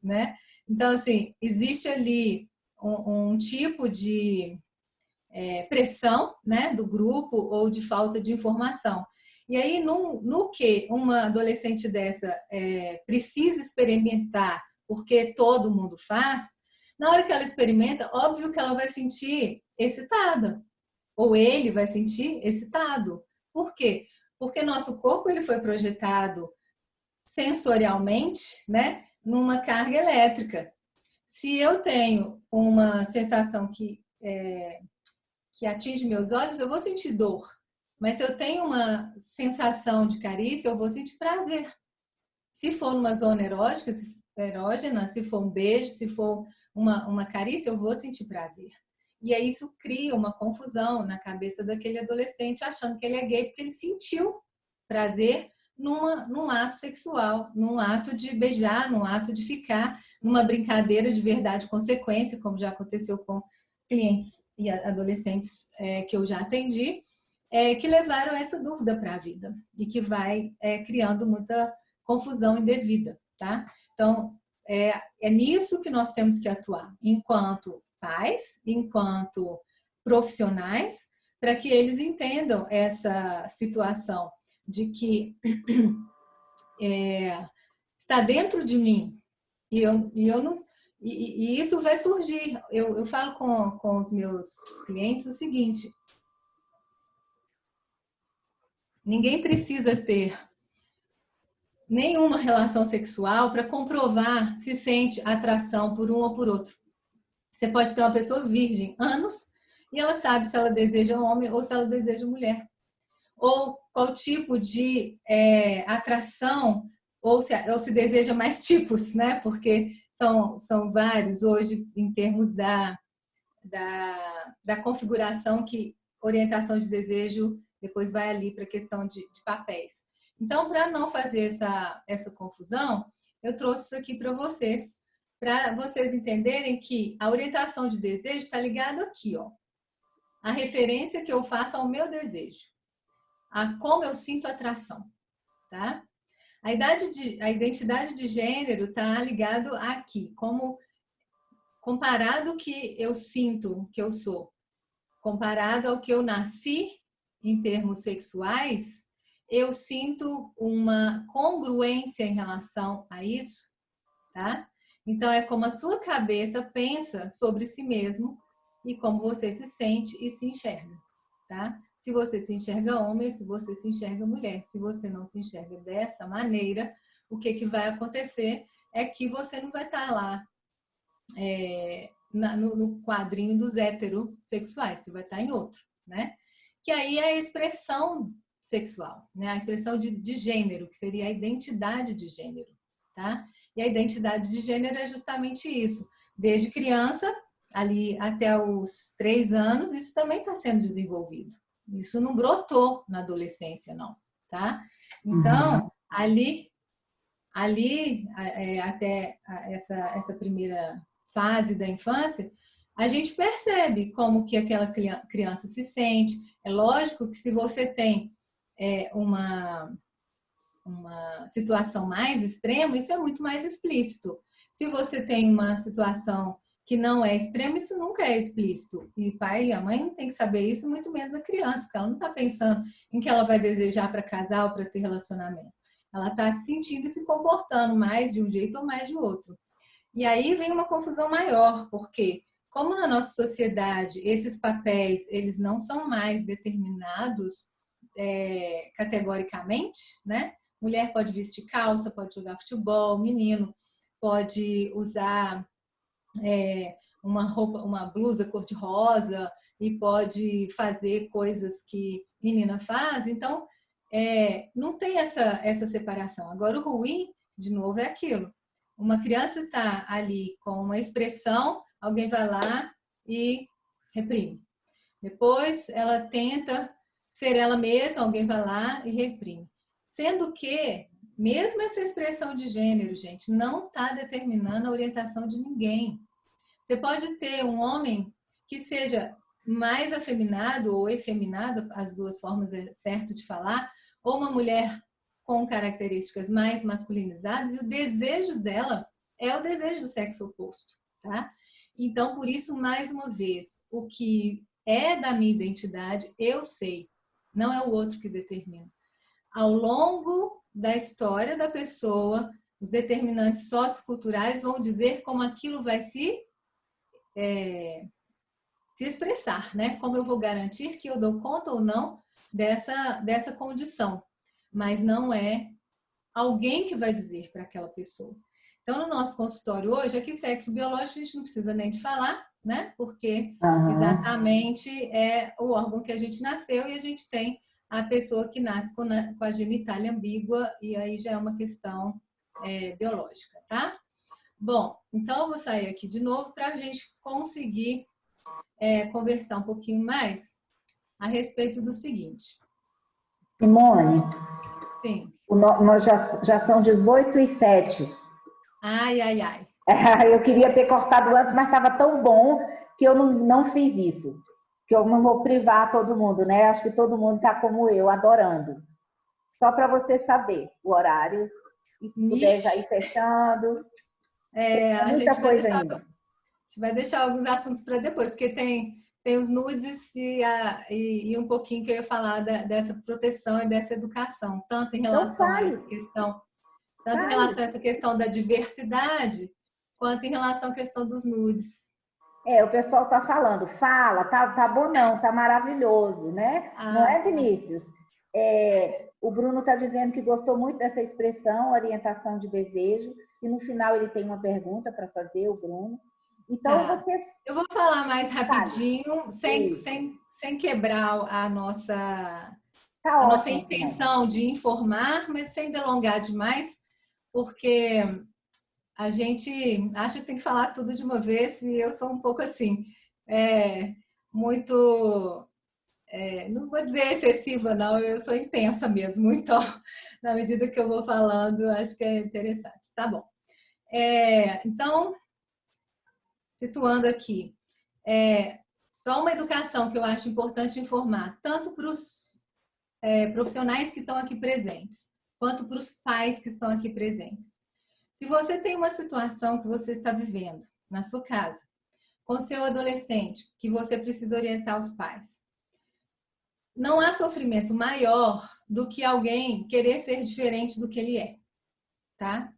né? Então, assim, existe ali um tipo de pressão, né, do grupo ou de falta de informação. E aí, no que uma adolescente dessa precisa experimentar, porque todo mundo faz, na hora que ela experimenta, óbvio que ela vai sentir excitada, ou ele vai sentir excitado. Por quê? Porque nosso corpo ele foi projetado sensorialmente, né, numa carga elétrica. Se eu tenho uma sensação que atinge meus olhos, eu vou sentir dor. Mas se eu tenho uma sensação de carícia, eu vou sentir prazer. Se for numa zona erógena, se for um beijo, se for uma carícia, eu vou sentir prazer. E aí isso cria uma confusão na cabeça daquele adolescente, achando que ele é gay porque ele sentiu prazer num ato sexual, num ato de beijar, num ato de ficar, numa brincadeira de verdade e consequência, como já aconteceu com clientes e adolescentes que eu já atendi, que levaram essa dúvida para a vida e que vai criando muita confusão indevida, tá? Então, é nisso que nós temos que atuar, enquanto pais, enquanto profissionais, para que eles entendam essa situação de que está dentro de mim e eu não, e isso vai surgir. Eu falo com os meus clientes o seguinte: ninguém precisa ter nenhuma relação sexual para comprovar se sente atração por um ou por outro. Você pode ter uma pessoa virgem anos e ela sabe se ela deseja homem ou se ela deseja mulher. Ou qual tipo de atração, ou se deseja mais tipos, né? Porque são vários hoje em termos da configuração que orientação de desejo depois vai ali para a questão de papéis. Então, para não fazer essa confusão, eu trouxe isso aqui para vocês entenderem que a orientação de desejo está ligada aqui, ó. A referência que eu faço ao meu desejo, a como eu sinto atração, tá? A identidade de gênero está ligado aqui, como comparado ao que eu sinto que eu sou, comparado ao que eu nasci em termos sexuais, eu sinto uma congruência em relação a isso, tá? Então, é como a sua cabeça pensa sobre si mesmo e como você se sente e se enxerga, tá? Se você se enxerga homem, se você se enxerga mulher, se você não se enxerga dessa maneira, o que vai acontecer é que você não vai estar lá no quadrinho dos heterossexuais, você vai estar em outro, né? Que aí é a expressão sexual, né? A expressão de gênero, que seria a identidade de gênero, tá? E a identidade de gênero é justamente isso. Desde criança, ali até os 3 anos, isso também está sendo desenvolvido. Isso não brotou na adolescência, não, tá? Então, ali até essa primeira fase da infância, a gente percebe como que aquela criança se sente. É lógico que se você tem uma situação mais extrema, isso é muito mais explícito. Se você tem uma situação que não é extrema, isso nunca é explícito. E o pai e a mãe não tem que saber isso, muito menos a criança, porque ela não está pensando em que ela vai desejar para casar ou para ter relacionamento. Ela está se sentindo e se comportando mais de um jeito ou mais de outro. E aí vem uma confusão maior, porque como na nossa sociedade esses papéis eles não são mais determinados categoricamente, né? Mulher pode vestir calça, pode jogar futebol, menino pode usar uma roupa, uma blusa cor-de-rosa e pode fazer coisas que menina faz. Então, não tem essa separação. Agora, o ruim, de novo, é aquilo. Uma criança está ali com uma expressão, alguém vai lá e reprime. Depois, ela tenta ser ela mesma, alguém vai lá e reprime. Sendo que, mesmo essa expressão de gênero, gente, não está determinando a orientação de ninguém. Você pode ter um homem que seja mais afeminado ou efeminado, as duas formas é certo de falar, ou uma mulher com características mais masculinizadas, e o desejo dela é o desejo do sexo oposto, tá? Então, por isso, mais uma vez, o que é da minha identidade, eu sei, não é o outro que determina. Ao longo da história da pessoa, os determinantes socioculturais vão dizer como aquilo vai se expressar, né? Como eu vou garantir que eu dou conta ou não dessa condição. Mas não é alguém que vai dizer para aquela pessoa. Então, no nosso consultório hoje, aqui sexo biológico a gente não precisa nem de falar, né? Porque exatamente é o órgão que a gente nasceu e a gente tem a pessoa que nasce com a genitália ambígua e aí já é uma questão biológica, tá? Bom, então eu vou sair aqui de novo para a gente conseguir conversar um pouquinho mais a respeito do seguinte. Simone, Sim. nós já são 18h07. Ai, ai, ai. Eu queria ter cortado antes, mas estava tão bom que eu não fiz isso. Que eu não vou privar todo mundo, né? Acho que todo mundo está como eu, adorando. Só para você saber o horário. E se puder já ir fechando. A Muita gente coisa ainda. vai deixar alguns assuntos para depois, porque tem os nudes e um pouquinho que eu ia falar dessa proteção e dessa educação, tanto em relação a essa questão, tanto em relação a essa questão da diversidade, quanto em relação à questão dos nudes. O pessoal tá falando, tá bom não, tá maravilhoso, né? Não é, Vinícius? O Bruno tá dizendo que gostou muito dessa expressão, orientação de desejo, e no final ele tem uma pergunta para fazer, o Bruno. Então, eu vou falar mais rapidinho, sem quebrar a nossa intenção de informar, mas sem delongar demais, porque a gente acha que tem que falar tudo de uma vez e eu sou um pouco assim, muito, não vou dizer excessiva não, eu sou intensa mesmo, então na medida que eu vou falando, acho que é interessante. Tá bom. Então, situando aqui, só uma educação que eu acho importante informar, tanto para os profissionais que estão aqui presentes, quanto para os pais que estão aqui presentes. Se você tem uma situação que você está vivendo na sua casa, com seu adolescente, que você precisa orientar os pais, não há sofrimento maior do que alguém querer ser diferente do que ele é, tá?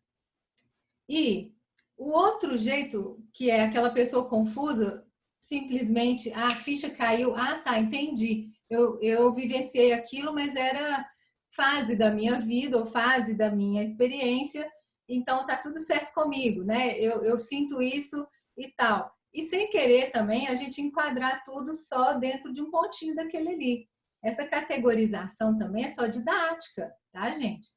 E o outro jeito, que é aquela pessoa confusa, simplesmente, a ficha caiu, tá, entendi. Eu vivenciei aquilo, mas era fase da minha vida ou fase da minha experiência, então tá tudo certo comigo, né? Eu sinto isso e tal. E sem querer também a gente enquadrar tudo só dentro de um pontinho daquele ali. Essa categorização também é só didática, tá, gente?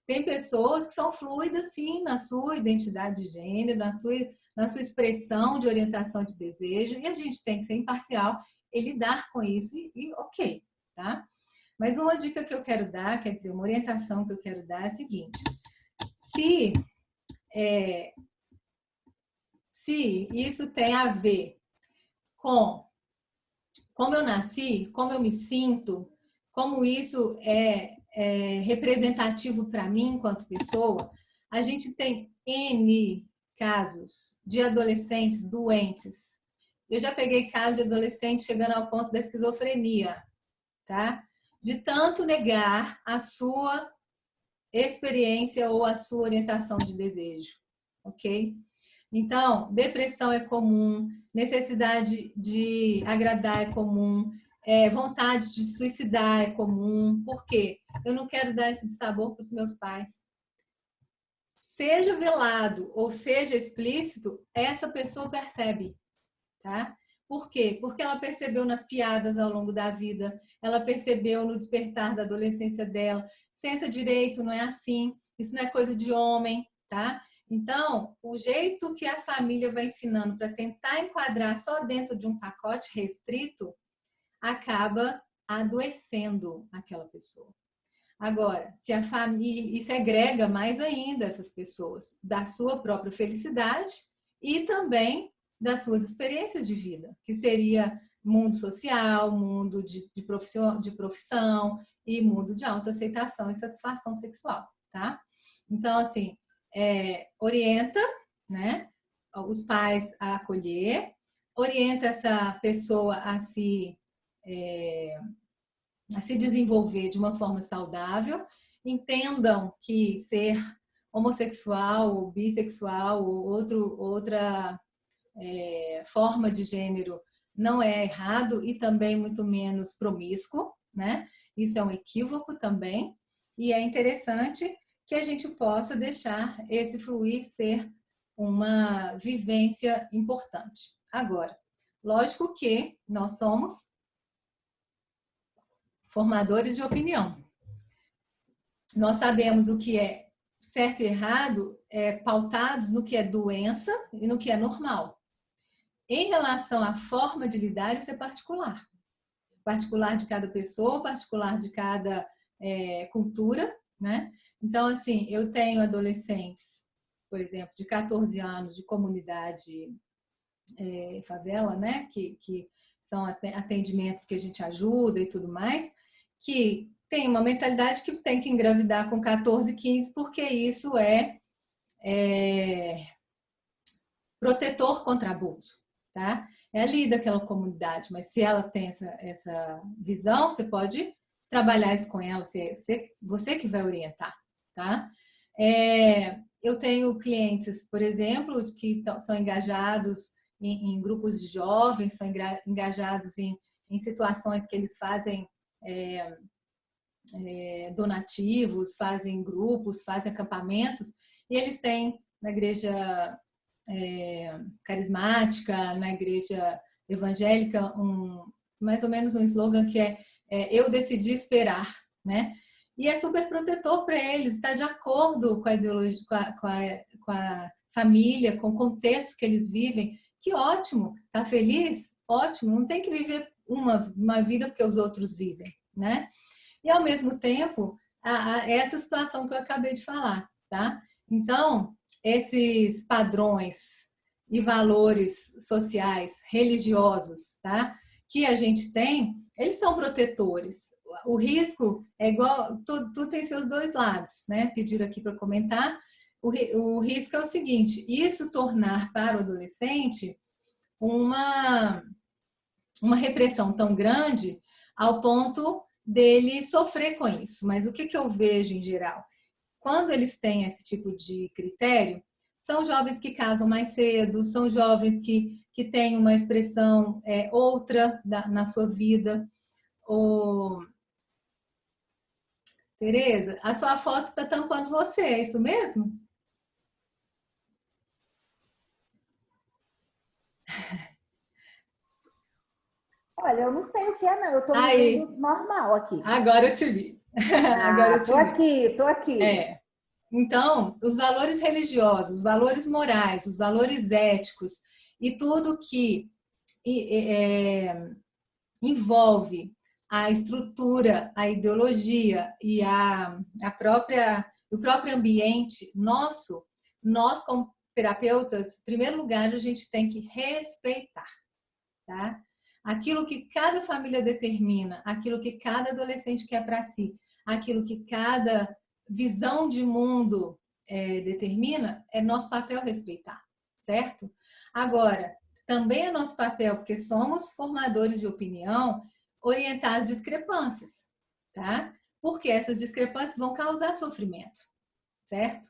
Tem pessoas que são fluidas, sim, na sua identidade de gênero, na sua expressão de orientação de desejo, e a gente tem que ser imparcial e lidar com isso, e ok, tá? Mas uma dica que eu quero dar, quer dizer, uma orientação que eu quero dar é a seguinte: se isso tem a ver com como eu nasci, como eu me sinto, como isso é representativo para mim enquanto pessoa, a gente tem N casos de adolescentes doentes. Eu já peguei casos de adolescentes chegando ao ponto da esquizofrenia, tá? De tanto negar a sua experiência ou a sua orientação de desejo, ok? Então, depressão é comum, necessidade de agradar é comum, vontade de suicidar é comum. Por quê? Eu não quero dar esse dissabor para os meus pais. Seja velado ou seja explícito, essa pessoa percebe, tá? Por quê? Porque ela percebeu nas piadas ao longo da vida, ela percebeu no despertar da adolescência dela. Senta direito, não é assim, isso não é coisa de homem, tá? Então, o jeito que a família vai ensinando para tentar enquadrar só dentro de um pacote restrito, acaba adoecendo aquela pessoa. Agora, se a família, e segrega mais ainda essas pessoas da sua própria felicidade e também das suas experiências de vida, que seria mundo social, mundo de profissão e mundo de autoaceitação e satisfação sexual, tá? Então, assim, orienta, né, os pais a acolher, orienta essa pessoa a se desenvolver de uma forma saudável, entendam que ser homossexual ou bissexual ou outra forma de gênero não é errado e também muito menos promíscuo, né? Isso é um equívoco também, e é interessante que a gente possa deixar esse fluir ser uma vivência importante. Agora, lógico que nós somos formadores de opinião. Nós sabemos o que é certo e errado pautados no que é doença e no que é normal. Em relação à forma de lidar, isso é particular. Particular de cada pessoa, particular de cada cultura, né? Então, assim, eu tenho adolescentes, por exemplo, de 14 anos, de comunidade favela, né? Que são atendimentos que a gente ajuda e tudo mais, que tem uma mentalidade que tem que engravidar com 14, 15, porque isso é protetor contra abuso, tá? É ali daquela comunidade, mas se ela tem essa visão, você pode trabalhar isso com ela, você que vai orientar, tá? Eu tenho clientes, por exemplo, que são engajados em grupos de jovens, são engajados em situações que eles fazem donativos, fazem grupos, fazem acampamentos, e eles têm na igreja carismática, na igreja evangélica, mais ou menos um slogan que é eu decidi esperar, né? E é super protetor para eles, está de acordo com a ideologia, com a família, com o contexto que eles vivem. Que ótimo, tá feliz? Ótimo, não tem que viver uma vida porque os outros vivem, né? E ao mesmo tempo, essa situação que eu acabei de falar, tá? Então, esses padrões e valores sociais, religiosos, tá? Que a gente tem, eles são protetores. O risco é igual, tudo tem seus dois lados, né? Pediram aqui para comentar. O risco é o seguinte: isso tornar para o adolescente uma repressão tão grande ao ponto dele sofrer com isso. Mas o que eu vejo em geral? Quando eles têm esse tipo de critério, são jovens que casam mais cedo, são jovens que têm uma expressão outra na sua vida. Tereza, a sua foto está tampando você, é isso mesmo? Olha, eu não sei o que é, não. Eu estou me vendo normal aqui. Agora eu te vi. Agora eu te vi. Tô aqui. Então, os valores religiosos, os valores morais, os valores éticos e tudo que envolve a estrutura, a ideologia e o próprio ambiente nosso, nós como terapeutas, em primeiro lugar, a gente tem que respeitar, tá? Aquilo que cada família determina, aquilo que cada adolescente quer para si, aquilo que cada visão de mundo determina, é nosso papel respeitar, certo? Agora, também é nosso papel, porque somos formadores de opinião, orientar as discrepâncias, tá? Porque essas discrepâncias vão causar sofrimento, certo?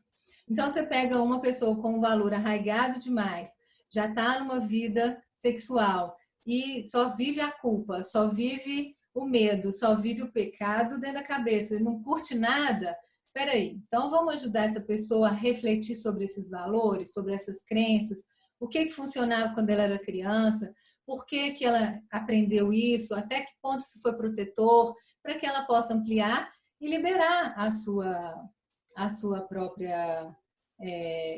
Então, você pega uma pessoa com um valor arraigado demais, já está numa vida sexual e só vive a culpa, só vive o medo, só vive o pecado dentro da cabeça, não curte nada. Espera aí, então vamos ajudar essa pessoa a refletir sobre esses valores, sobre essas crenças, o que funcionava quando ela era criança, por que ela aprendeu isso, até que ponto isso foi protetor, para que ela possa ampliar e liberar a sua própria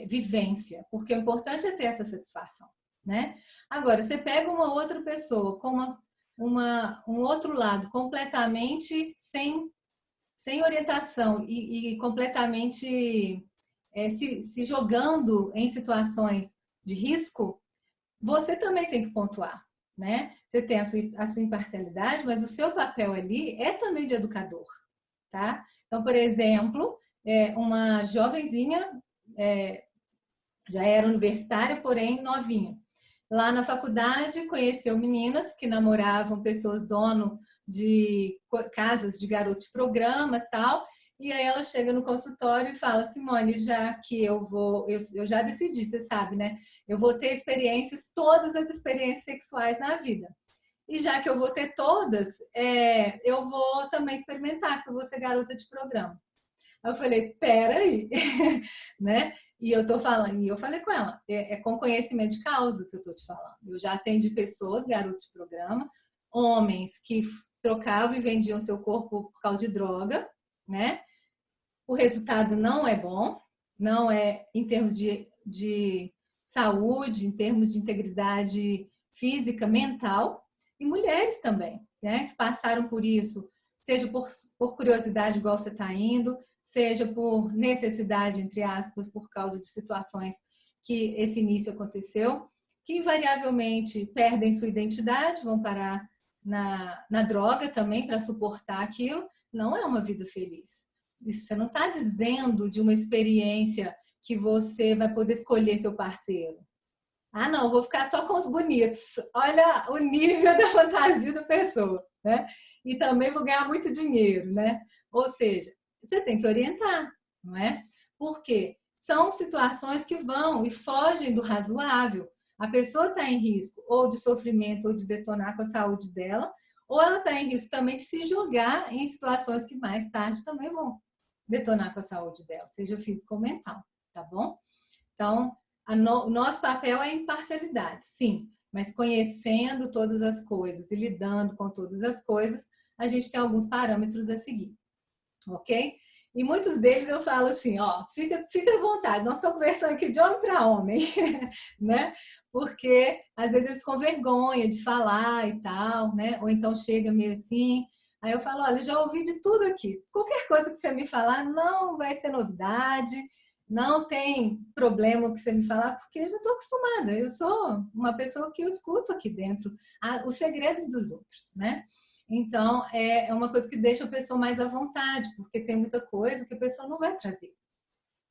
vivência, porque o importante é ter essa satisfação, né? Agora, você pega uma outra pessoa com um outro lado completamente sem orientação e completamente se jogando em situações de risco, você também tem que pontuar, né? Você tem a sua imparcialidade, mas o seu papel ali é também de educador, tá? Então, por exemplo, uma jovenzinha já era universitária, porém novinha. Lá na faculdade, conheceu meninas que namoravam pessoas dono de casas de garoto de programa e tal, e aí ela chega no consultório e fala: Simone, já que eu já decidi, você sabe, né? Eu vou ter todas as experiências sexuais na vida. E já que eu vou ter todas, eu vou também experimentar, que eu vou ser garota de programa. Aí eu falei: peraí, né? E eu falei com ela, com conhecimento de causa que eu tô te falando. Eu já atendi pessoas, garotos de programa, homens que trocavam e vendiam seu corpo por causa de droga, né? O resultado não é bom, não é em termos de saúde, em termos de integridade física, mental, e mulheres também, né, que passaram por isso, seja por curiosidade, igual você está indo, seja por necessidade, entre aspas, por causa de situações que esse início aconteceu, que invariavelmente perdem sua identidade, vão parar na droga também para suportar aquilo. Não é uma vida feliz. Isso você não está dizendo de uma experiência que você vai poder escolher seu parceiro. Ah, não, vou ficar só com os bonitos. Olha o nível da fantasia da pessoa, né? E também vou ganhar muito dinheiro, né? Ou seja, você tem que orientar, não é? Porque são situações que vão e fogem do razoável. A pessoa está em risco ou de sofrimento ou de detonar com a saúde dela, ou ela está em risco também de se jogar em situações que mais tarde também vão detonar com a saúde dela, seja física ou mental, tá bom? Então, o nosso papel é imparcialidade, sim, mas conhecendo todas as coisas e lidando com todas as coisas, a gente tem alguns parâmetros a seguir, ok? E muitos deles eu falo assim, ó, fica à vontade, nós estamos conversando aqui de homem para homem, né? Porque às vezes eles com vergonha de falar e tal, né? Ou então chega meio assim, aí eu falo, olha, já ouvi de tudo aqui, qualquer coisa que você me falar não vai ser novidade, não tem problema o que você me falar, porque eu já estou acostumada, eu sou uma pessoa que eu escuto aqui dentro os segredos dos outros, né? Então, é uma coisa que deixa a pessoa mais à vontade, porque tem muita coisa que a pessoa não vai trazer.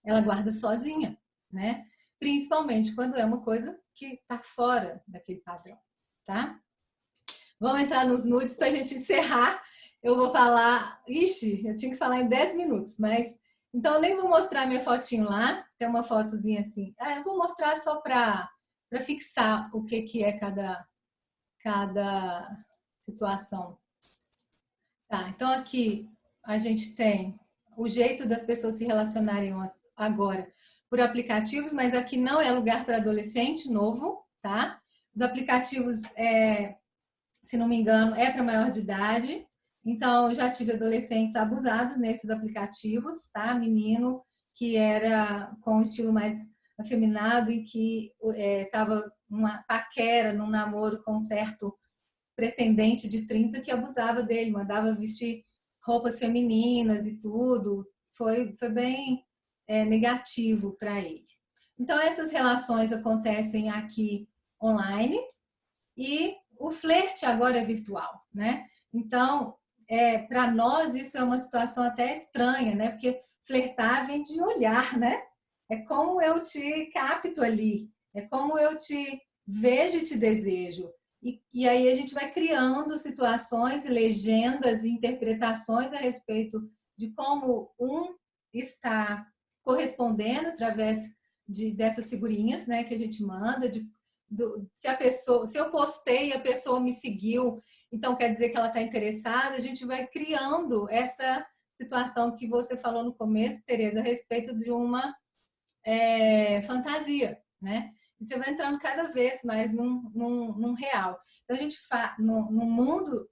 Ela guarda sozinha, né? Principalmente quando é uma coisa que está fora daquele padrão, tá? Vamos entrar nos nudes para a gente encerrar. Eu vou falar... Ixi, eu tinha que falar em 10 minutos, mas... Então, eu nem vou mostrar minha fotinho lá. Tem uma fotozinha assim. Eu vou mostrar só para fixar o que é cada situação. Tá, então aqui a gente tem o jeito das pessoas se relacionarem agora por aplicativos, mas aqui não é lugar para adolescente novo, tá? Os aplicativos, se não me engano, é para maior de idade. Então, eu já tive adolescentes abusados nesses aplicativos, tá? Menino que era com um estilo mais afeminado e que estava numa paquera, num namoro com um certo pretendente de 30 que abusava dele, mandava vestir roupas femininas e tudo. Foi bem negativo para ele. Então, essas relações acontecem aqui online e o flerte agora é virtual, né? Então, para nós, isso é uma situação até estranha, né? Porque flertar vem de olhar, né? É como eu te capto ali, é como eu te vejo e te desejo. E aí a gente vai criando situações, legendas e interpretações a respeito de como um está correspondendo através dessas figurinhas, né, que a gente manda, se eu postei e a pessoa me seguiu, então quer dizer que ela está interessada, a gente vai criando essa situação que você falou no começo, Tereza, a respeito de uma fantasia, né? E você vai entrando cada vez mais num real. Então, a gente fala num mundo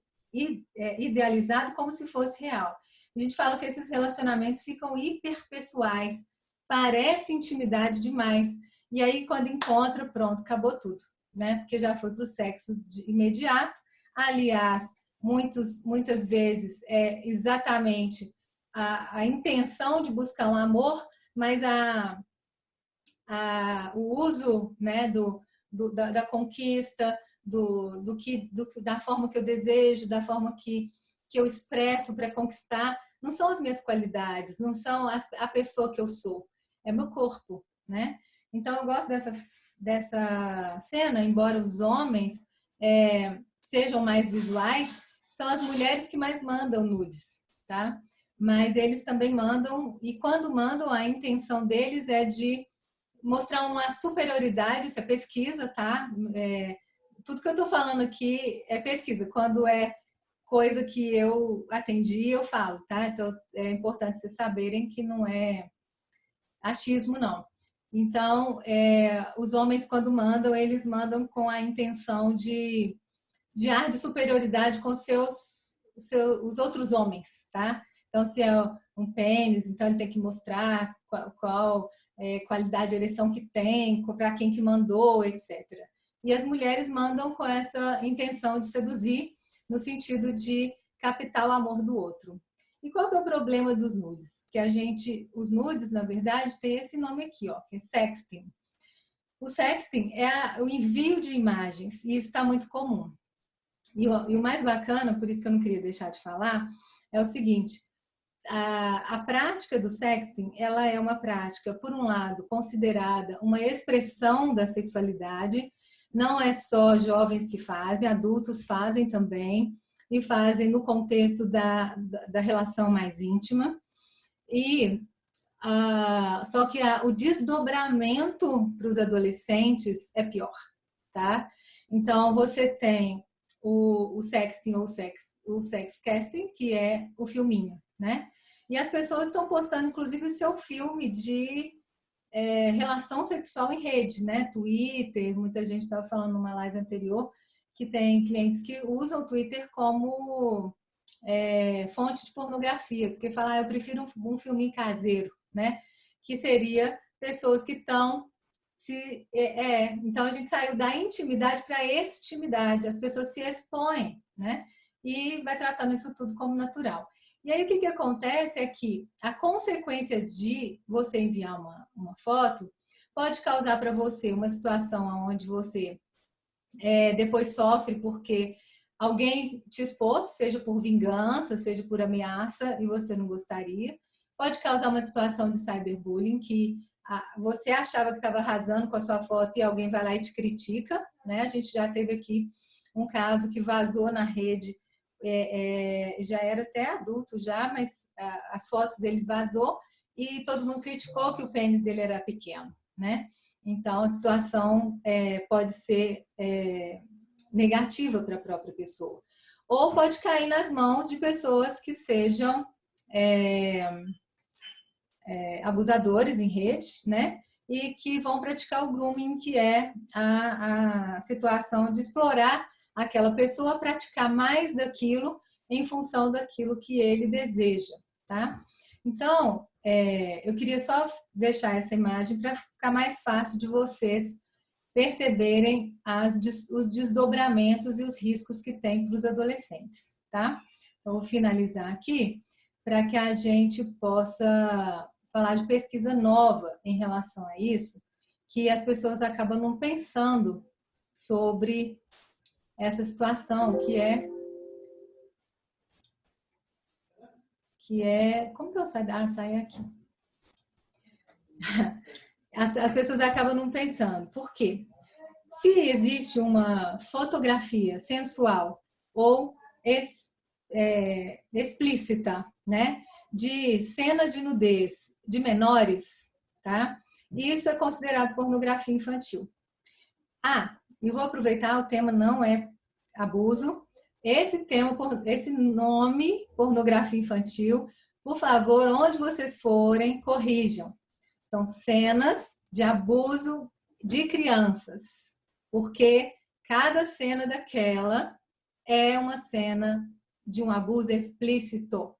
idealizado como se fosse real. A gente fala que esses relacionamentos ficam hiperpessoais, parece intimidade demais. E aí, quando encontra, pronto, acabou tudo, né? Porque já foi para o sexo imediato. Aliás, muitas vezes é exatamente a intenção de buscar um amor, mas o uso, né, da conquista, da forma que eu desejo, da forma que eu expresso para conquistar, não são as minhas qualidades, não são a pessoa que eu sou, é meu corpo, né? Então, eu gosto dessa cena, embora os homens sejam mais visuais, são as mulheres que mais mandam nudes, tá? Mas eles também mandam, e quando mandam, a intenção deles é de mostrar uma superioridade, isso é pesquisa, tá? Tudo que eu tô falando aqui é pesquisa. Quando é coisa que eu atendi, eu falo, tá? Então, é importante vocês saberem que não é achismo, não. Então, os homens, quando mandam, eles mandam com a intenção de ar de superioridade com os outros homens, tá? Então, se é um pênis, então ele tem que mostrar qual qualidade de ereção que tem, para quem que mandou, etc. E as mulheres mandam com essa intenção de seduzir, no sentido de captar o amor do outro. E qual que é o problema dos nudes? Que os nudes, na verdade, tem esse nome aqui, ó, que é sexting. O sexting é o envio de imagens, e isso está muito comum. E o mais bacana, por isso que eu não queria deixar de falar, é o seguinte: a prática do sexting, ela é uma prática, por um lado, considerada uma expressão da sexualidade. Não é só jovens que fazem, adultos fazem também, e fazem no contexto da relação mais íntima. Só que o desdobramento para os adolescentes é pior, tá? Então, você tem o sexting ou o sexcasting, que é o filminho, né? E as pessoas estão postando, inclusive, o seu filme de relação sexual em rede, né? Twitter, muita gente estava falando numa live anterior que tem clientes que usam o Twitter como fonte de pornografia, porque falam, eu prefiro um filminho caseiro, né? Que seria pessoas que estão então a gente saiu da intimidade para a extimidade, as pessoas se expõem, né? E vai tratando isso tudo como natural. E aí o que acontece é que a consequência de você enviar uma foto pode causar para você uma situação onde você depois sofre porque alguém te expôs, seja por vingança, seja por ameaça, e você não gostaria. Pode causar uma situação de cyberbullying, que você achava que estava arrasando com a sua foto e alguém vai lá e te critica, né? A gente já teve aqui um caso que vazou na rede, já era até adulto já, mas as fotos dele vazou e todo mundo criticou que o pênis dele era pequeno, né? Então, a situação pode ser negativa para a própria pessoa. Ou pode cair nas mãos de pessoas que sejam abusadores em rede, né? E que vão praticar o grooming, que é a situação de explorar aquela pessoa, praticar mais daquilo em função daquilo que ele deseja, tá? Então, eu queria só deixar essa imagem para ficar mais fácil de vocês perceberem os desdobramentos e os riscos que tem para os adolescentes, tá? Então, vou finalizar aqui para que a gente possa falar de pesquisa nova em relação a isso, que as pessoas acabam não pensando sobre essa situação, que é como que eu saio? Saio aqui. As pessoas acabam não pensando. Por quê? Se existe uma fotografia sensual ou explícita, né, de cena de nudez de menores, tá? Isso é considerado pornografia infantil. E vou aproveitar, o tema não é abuso. Esse nome, pornografia infantil, por favor, onde vocês forem, corrijam. São cenas de abuso de crianças, porque cada cena daquela é uma cena de um abuso explícito,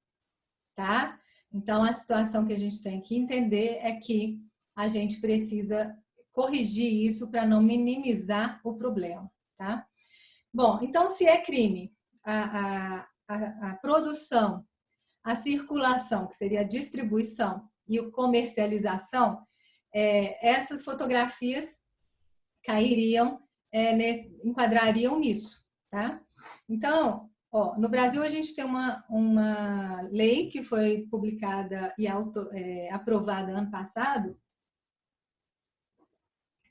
tá? Então, a situação que a gente tem que entender é que a gente precisa corrigir isso para não minimizar o problema, tá? Bom, então, se é crime a produção, a circulação, que seria a distribuição, e a comercialização, essas fotografias enquadrariam nisso, tá? Então, no Brasil a gente tem uma lei que foi publicada e aprovada ano passado,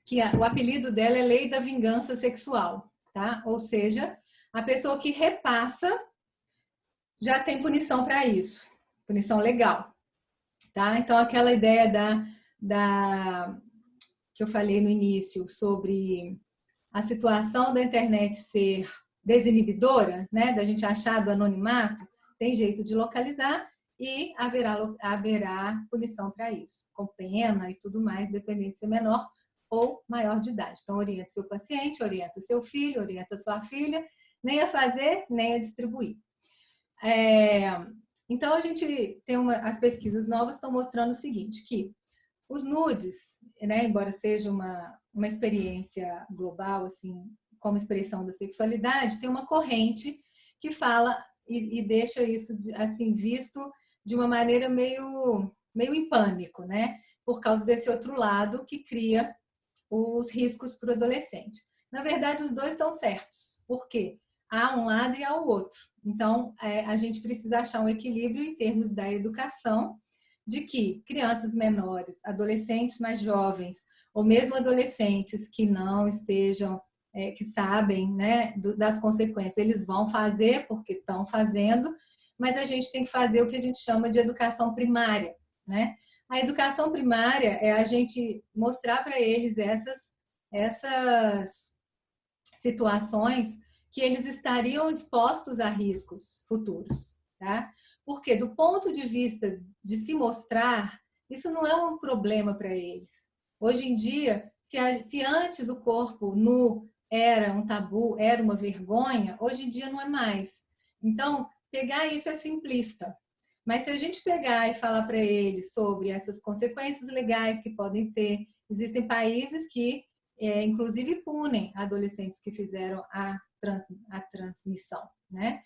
que o apelido dela é Lei da Vingança Sexual, tá? Ou seja, a pessoa que repassa já tem punição para isso, punição legal, tá? Então, aquela ideia que eu falei no início sobre a situação da internet ser desinibidora, né? Da gente achar do anonimato, tem jeito de localizar e haverá punição para isso, com pena e tudo mais, dependendo de ser menor ou maior de idade. Então, orienta seu paciente, orienta seu filho, orienta sua filha, nem a fazer, nem a distribuir. Então, a gente tem as pesquisas novas estão mostrando o seguinte, que Os nudes, né, embora seja uma experiência global, assim, como expressão da sexualidade, tem uma corrente que fala e deixa isso assim visto de uma maneira meio em pânico, né? Por causa desse outro lado que cria os riscos para o adolescente. Na verdade, os dois estão certos. Por quê? Há um lado e há o outro. Então, a gente precisa achar um equilíbrio em termos da educação, de que crianças menores, adolescentes mais jovens, ou mesmo adolescentes que não estejam, que sabem, né, das consequências, eles vão fazer porque estão fazendo, mas a gente tem que fazer o que a gente chama de educação primária, né? A educação primária é a gente mostrar para eles essas situações que eles estariam expostos a riscos futuros, tá? Porque do ponto de vista de se mostrar, isso não é um problema para eles. Hoje em dia, se antes o corpo nu era um tabu, era uma vergonha, hoje em dia não é mais. Então, pegar isso é simplista. Mas se a gente pegar e falar para eles sobre essas consequências legais que podem ter, existem países que, inclusive, punem adolescentes que fizeram a transmissão, né?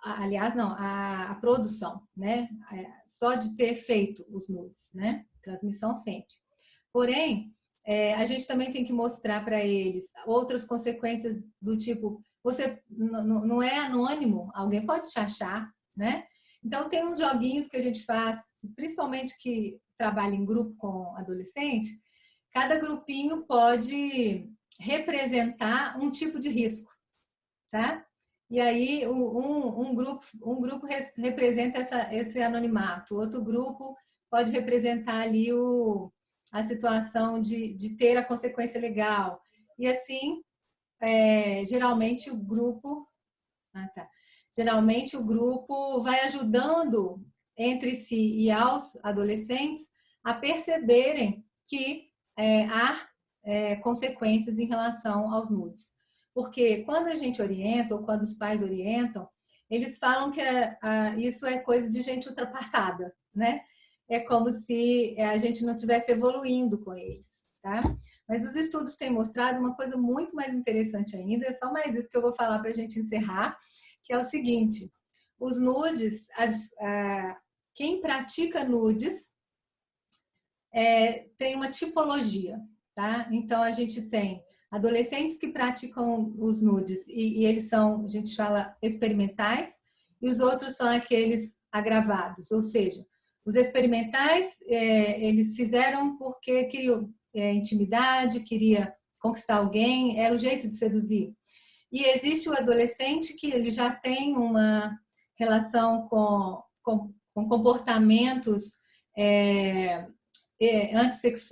Aliás, não, a produção, né? Só de ter feito os nudes, né? Transmissão sempre. Porém, a gente também tem que mostrar para eles outras consequências do tipo, você não é anônimo, alguém pode te achar, né? Então, tem uns joguinhos que a gente faz, principalmente que trabalha em grupo com adolescente, cada grupinho pode representar um tipo de risco, tá? E aí, um grupo representa esse anonimato, outro grupo pode representar ali a situação de ter a consequência legal. E assim, geralmente o grupo... Geralmente o grupo vai ajudando entre si e aos adolescentes a perceberem que há consequências em relação aos nudes. Porque quando a gente orienta, ou quando os pais orientam, eles falam que isso é coisa de gente ultrapassada, né? É como se a gente não estivesse evoluindo com eles, tá? Mas os estudos têm mostrado uma coisa muito mais interessante ainda, é só mais isso que eu vou falar para a gente encerrar, que é o seguinte, os nudes, quem pratica nudes tem uma tipologia, tá? Então, a gente tem adolescentes que praticam os nudes e eles são, a gente fala, experimentais, e os outros são aqueles agravados, ou seja, os experimentais, eles fizeram porque queriam intimidade, queria conquistar alguém, era o jeito de seduzir. E existe o adolescente que ele já tem uma relação com comportamentos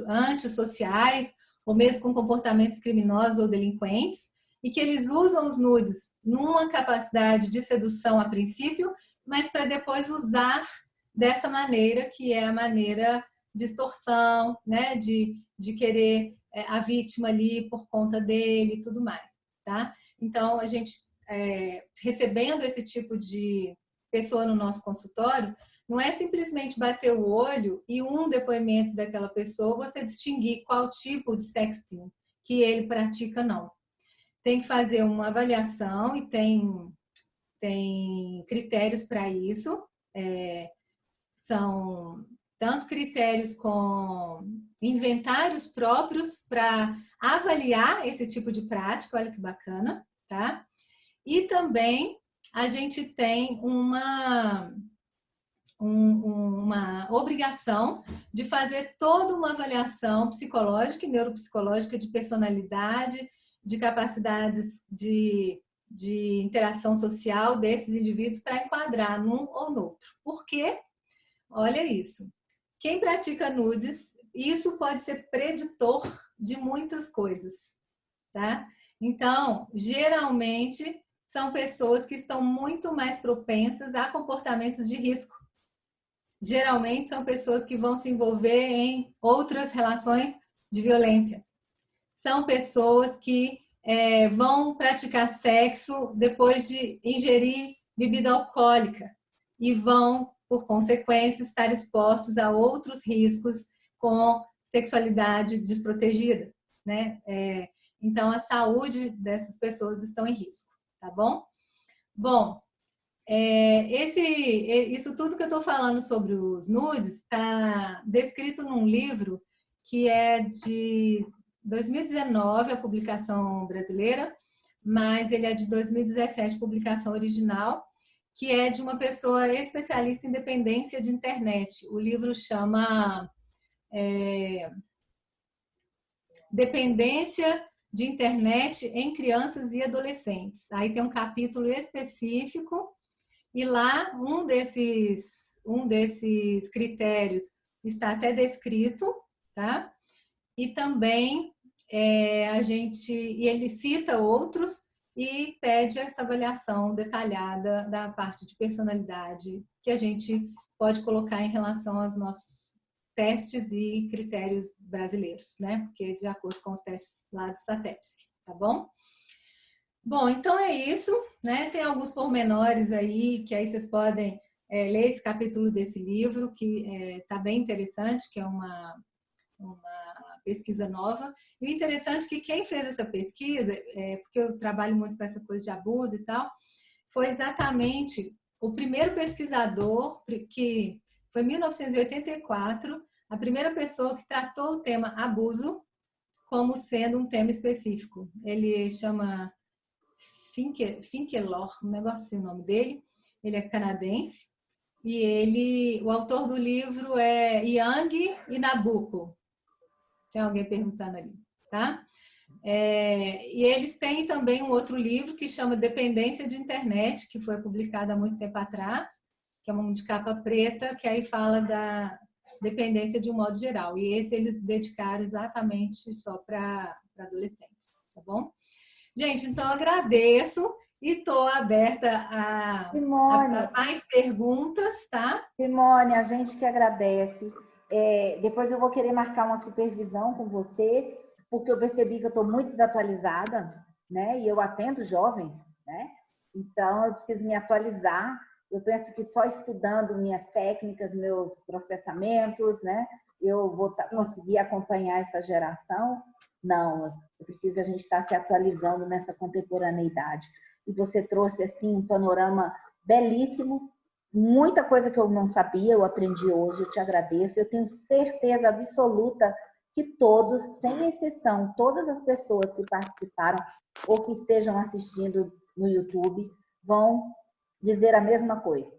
antissociais, ou mesmo com comportamentos criminosos ou delinquentes, e que eles usam os nudes numa capacidade de sedução a princípio, mas para depois usar dessa maneira, que é a maneira de extorsão, né? de querer a vítima ali por conta dele e tudo mais, tá? Então, a gente, recebendo esse tipo de pessoa no nosso consultório, não é simplesmente bater o olho e um depoimento daquela pessoa você distinguir qual tipo de sexting que ele pratica, não. Tem que fazer uma avaliação e tem critérios para isso. São tanto critérios com inventários próprios para avaliar esse tipo de prática, olha que bacana, tá? E também a gente tem uma obrigação de fazer toda uma avaliação psicológica e neuropsicológica de personalidade, de capacidades de interação social desses indivíduos para enquadrar num ou no outro. Por quê? Olha isso. Quem pratica nudes, isso pode ser preditor de muitas coisas, tá? Então, geralmente, são pessoas que estão muito mais propensas a comportamentos de risco. Geralmente, são pessoas que vão se envolver em outras relações de violência. São pessoas que vão praticar sexo depois de ingerir bebida alcoólica e vão por consequência, estar expostos a outros riscos com sexualidade desprotegida, né? Então, a saúde dessas pessoas estão em risco, tá bom? Bom, isso tudo que eu estou falando sobre os nudes está descrito num livro que é de 2019, a publicação brasileira, mas ele é de 2017, publicação original, que é de uma pessoa especialista em dependência de internet. O livro chama Dependência de Internet em Crianças e Adolescentes. Aí tem um capítulo específico e lá um desses critérios está até descrito, tá? E também ele cita outros e pede essa avaliação detalhada da parte de personalidade que a gente pode colocar em relação aos nossos testes e critérios brasileiros, né? Porque de acordo com os testes lá do SATEPS, tá bom? Bom, então é isso, né? Tem alguns pormenores aí que aí vocês podem ler esse capítulo desse livro, que está bem interessante, que é uma pesquisa nova. E o interessante é que quem fez essa pesquisa, porque eu trabalho muito com essa coisa de abuso e tal, foi exatamente o primeiro pesquisador, que foi em 1984, a primeira pessoa que tratou o tema abuso como sendo um tema específico. Ele chama Finkelor, um negócio assim o nome dele. Ele é canadense e o autor do livro é Young e Nabucco. Tem alguém perguntando ali, tá? E eles têm também um outro livro que chama Dependência de Internet, que foi publicado há muito tempo atrás, que é um de capa preta, que aí fala da dependência de um modo geral. E esse eles dedicaram exatamente só para adolescentes, tá bom? Gente, então eu agradeço e estou aberta a mais perguntas, tá? Simone, a gente que agradece. Depois eu vou querer marcar uma supervisão com você, porque eu percebi que eu estou muito desatualizada, né? E eu atendo jovens, né? Então eu preciso me atualizar. Eu penso que só estudando minhas técnicas, meus processamentos, né? Eu vou conseguir acompanhar essa geração. Não, a gente estar se atualizando nessa contemporaneidade. E você trouxe assim um panorama belíssimo, muita coisa que eu não sabia, eu aprendi hoje, eu te agradeço. Eu tenho certeza absoluta que todos, sem exceção, todas as pessoas que participaram ou que estejam assistindo no YouTube vão dizer a mesma coisa.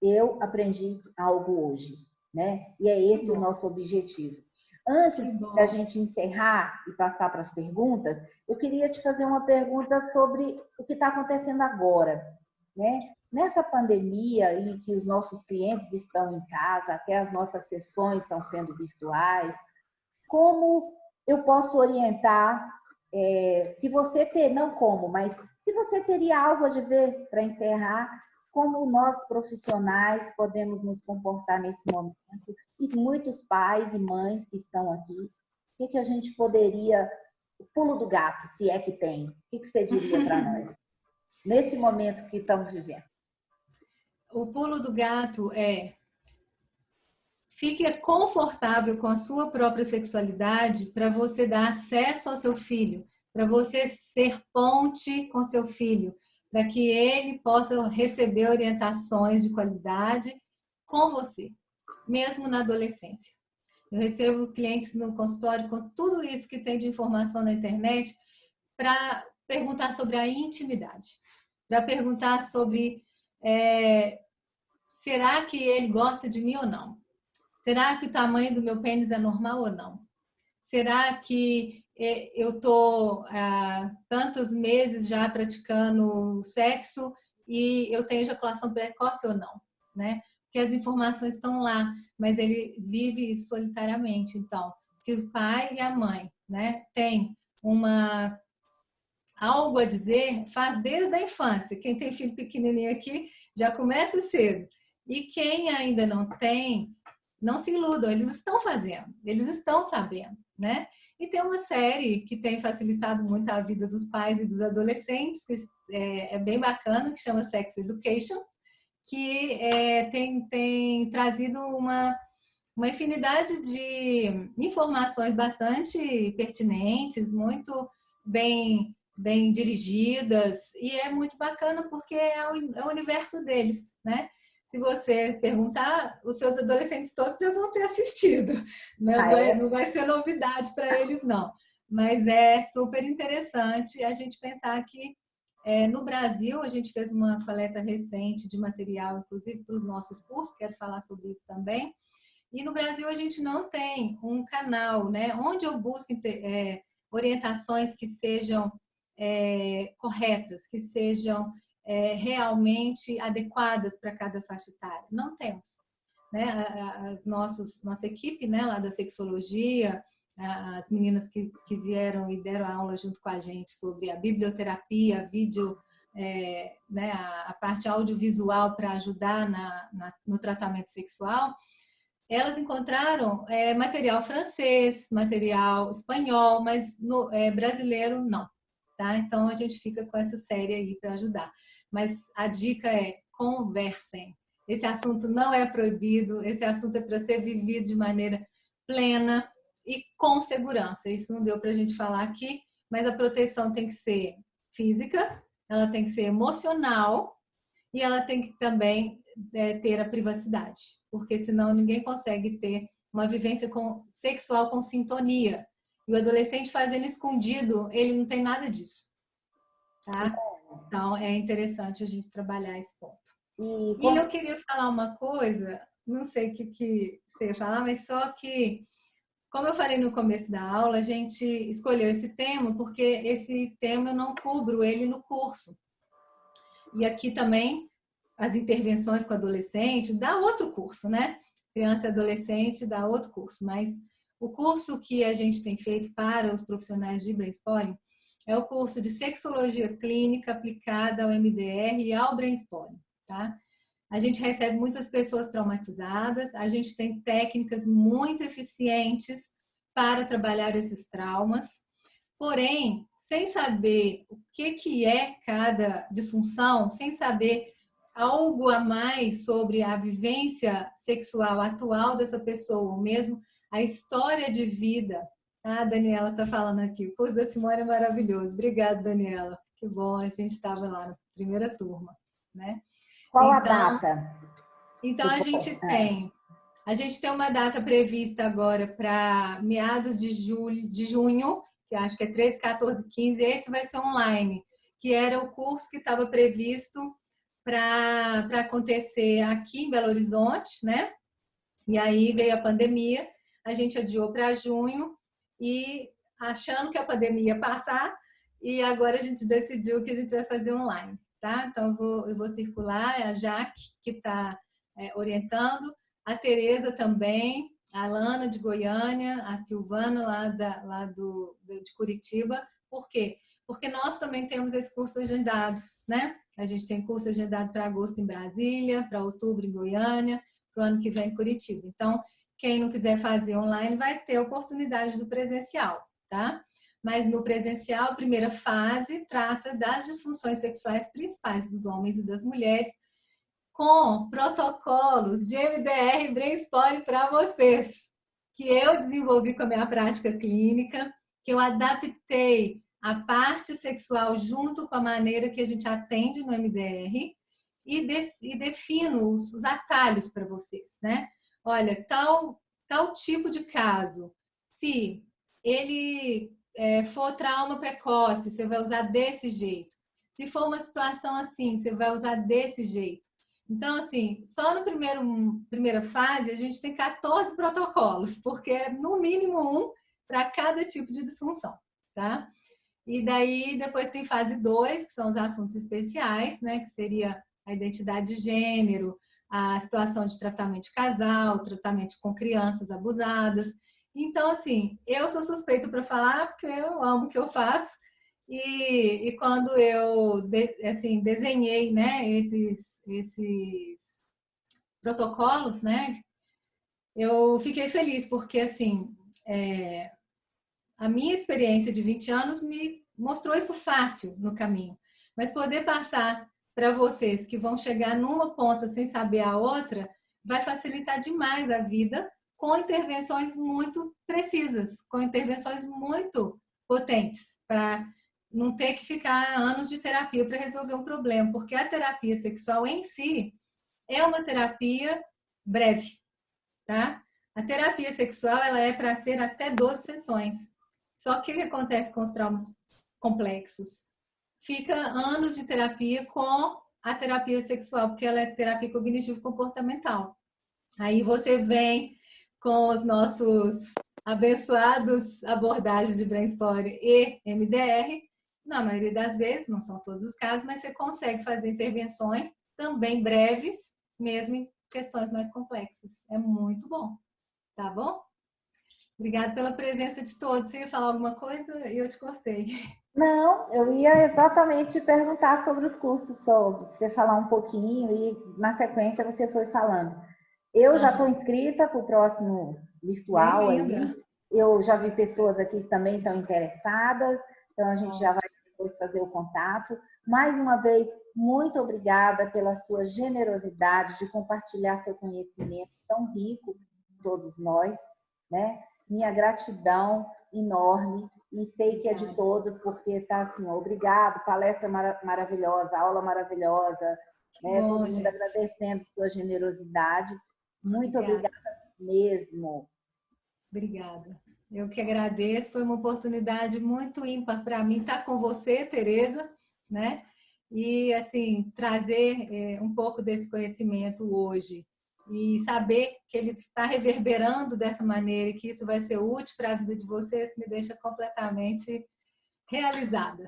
Eu aprendi algo hoje, né? E é esse o nosso objetivo. Antes da gente encerrar e passar para as perguntas, eu queria te fazer uma pergunta sobre o que está acontecendo agora, né? Nessa pandemia e que os nossos clientes estão em casa, até as nossas sessões estão sendo virtuais, como eu posso orientar, se você mas se você teria algo a dizer para encerrar, como nós profissionais podemos nos comportar nesse momento, e muitos pais e mães que estão aqui, o que a gente poderia, o pulo do gato, se é que tem, o que você diria para nós, nesse momento que estamos vivendo? O pulo do gato fique confortável com a sua própria sexualidade para você dar acesso ao seu filho, para você ser ponte com seu filho, para que ele possa receber orientações de qualidade com você, mesmo na adolescência. Eu recebo clientes no consultório com tudo isso que tem de informação na internet para perguntar sobre a intimidade, para perguntar sobre será que ele gosta de mim ou não? Será que o tamanho do meu pênis é normal ou não? Será que eu estou há tantos meses já praticando sexo e eu tenho ejaculação precoce ou não? Né? Porque as informações estão lá, mas ele vive isso solitariamente. Então, se o pai e a mãe, né, têm algo a dizer, faz desde a infância. Quem tem filho pequenininho aqui já começa cedo. E quem ainda não tem, não se iludam, eles estão fazendo, eles estão sabendo, né? E tem uma série que tem facilitado muito a vida dos pais e dos adolescentes, que é bem bacana, que chama Sex Education, que tem trazido uma infinidade de informações bastante pertinentes, muito bem dirigidas, e é muito bacana porque é o universo deles, né? Se você perguntar, os seus adolescentes todos já vão ter assistido, não vai ser novidade para eles, não. Mas é super interessante a gente pensar que no Brasil, a gente fez uma coleta recente de material, inclusive para os nossos cursos, quero falar sobre isso também. E no Brasil a gente não tem um canal, né, onde eu busco orientações que sejam corretas, que sejam realmente adequadas para cada faixa etária. Não temos. Né? Nossa equipe, né, lá da sexologia, as meninas que vieram e deram aula junto com a gente sobre a biblioterapia, vídeo, né, a parte audiovisual para ajudar no tratamento sexual, elas encontraram material francês, material espanhol, mas brasileiro não. Tá? Então a gente fica com essa série aí para ajudar. Mas a dica é: conversem. Esse assunto não é proibido, esse assunto é para ser vivido de maneira plena e com segurança. Isso não deu para a gente falar aqui, mas a proteção tem que ser física, ela tem que ser emocional e ela tem que também ter a privacidade, porque senão ninguém consegue ter uma vivência sexual com sintonia. E o adolescente fazendo escondido, ele não tem nada disso. Tá? Então, é interessante a gente trabalhar esse ponto. E eu queria falar uma coisa, não sei o que você ia falar, mas só que, como eu falei no começo da aula, a gente escolheu esse tema porque esse tema eu não cubro ele no curso. E aqui também, as intervenções com adolescente, dá outro curso, né? Criança e adolescente dá outro curso, mas o curso que a gente tem feito para os profissionais de Brainspoiling é o curso de Sexologia Clínica aplicada ao MDR e ao Brainspoiling, tá? A gente recebe muitas pessoas traumatizadas, a gente tem técnicas muito eficientes para trabalhar esses traumas, porém, sem saber o que é cada disfunção, sem saber algo a mais sobre a vivência sexual atual dessa pessoa, ou mesmo a história de vida. A Daniela está falando aqui, o curso da Simone é maravilhoso. Obrigada, Daniela. Que bom, a gente estava lá na primeira turma, né? Qual a data? Então, a gente tem uma data prevista agora para meados de junho, que acho que é 13, 14, 15, esse vai ser online, que era o curso que estava previsto para acontecer aqui em Belo Horizonte, né? E aí veio a pandemia, a gente adiou para junho e achando que a pandemia ia passar, e agora a gente decidiu que a gente vai fazer online, tá? Então eu vou circular, é a Jaque que está orientando, a Tereza também, a Alana de Goiânia, a Silvana de Curitiba. Por quê? Porque nós também temos esse curso agendado, né? A gente tem curso agendado para agosto em Brasília, para outubro em Goiânia, para o ano que vem em Curitiba. Então, quem não quiser fazer online vai ter a oportunidade do presencial, tá? Mas no presencial, a primeira fase trata das disfunções sexuais principais dos homens e das mulheres, com protocolos de MDR e Brainspoiling para vocês, que eu desenvolvi com a minha prática clínica, que eu adaptei a parte sexual junto com a maneira que a gente atende no MDR e defino os atalhos para vocês, né? Olha, tal tipo de caso, se ele for trauma precoce, você vai usar desse jeito. Se for uma situação assim, você vai usar desse jeito. Então, assim, só no primeira fase a gente tem 14 protocolos, porque é no mínimo um para cada tipo de disfunção, tá? E daí depois tem fase 2, que são os assuntos especiais, né? Que seria a identidade de gênero, a situação de tratamento de casal, tratamento com crianças abusadas. Então, assim, eu sou suspeita para falar porque eu amo o que eu faço. E quando eu desenhei, né, esses protocolos, né, eu fiquei feliz porque, assim, a minha experiência de 20 anos me mostrou isso fácil no caminho. Mas poder passar para vocês que vão chegar numa ponta sem saber a outra, vai facilitar demais a vida com intervenções muito precisas, com intervenções muito potentes, para não ter que ficar anos de terapia para resolver um problema, porque a terapia sexual em si é uma terapia breve, tá? A terapia sexual ela é para ser até 12 sessões. Só que o que acontece com os traumas complexos? Fica anos de terapia com a terapia sexual, porque ela é terapia cognitivo-comportamental. Aí você vem com os nossos abençoados abordagens de brainstorming e MDR. Na maioria das vezes, não são todos os casos, mas você consegue fazer intervenções também breves, mesmo em questões mais complexas. É muito bom, tá bom? Obrigada pela presença de todos. Você ia falar alguma coisa e eu te cortei. Não, eu ia exatamente te perguntar sobre os cursos, sobre você falar um pouquinho e na sequência você foi falando. Eu já estou inscrita para o próximo virtual aí. Eu já vi pessoas aqui que também estão interessadas, então a gente já vai depois fazer o contato. Mais uma vez, muito obrigada pela sua generosidade de compartilhar seu conhecimento tão rico com todos nós, né? Minha gratidão enorme e sei que é de todos, porque está assim, obrigado, palestra maravilhosa, aula maravilhosa, né? Todo mundo agradecendo sua generosidade. Muito obrigada mesmo. Obrigada. Eu que agradeço, foi uma oportunidade muito ímpar para mim estar com você, Tereza, né? E, assim, trazer um pouco desse conhecimento hoje e saber que ele está reverberando dessa maneira e que isso vai ser útil para a vida de vocês me deixa completamente realizada.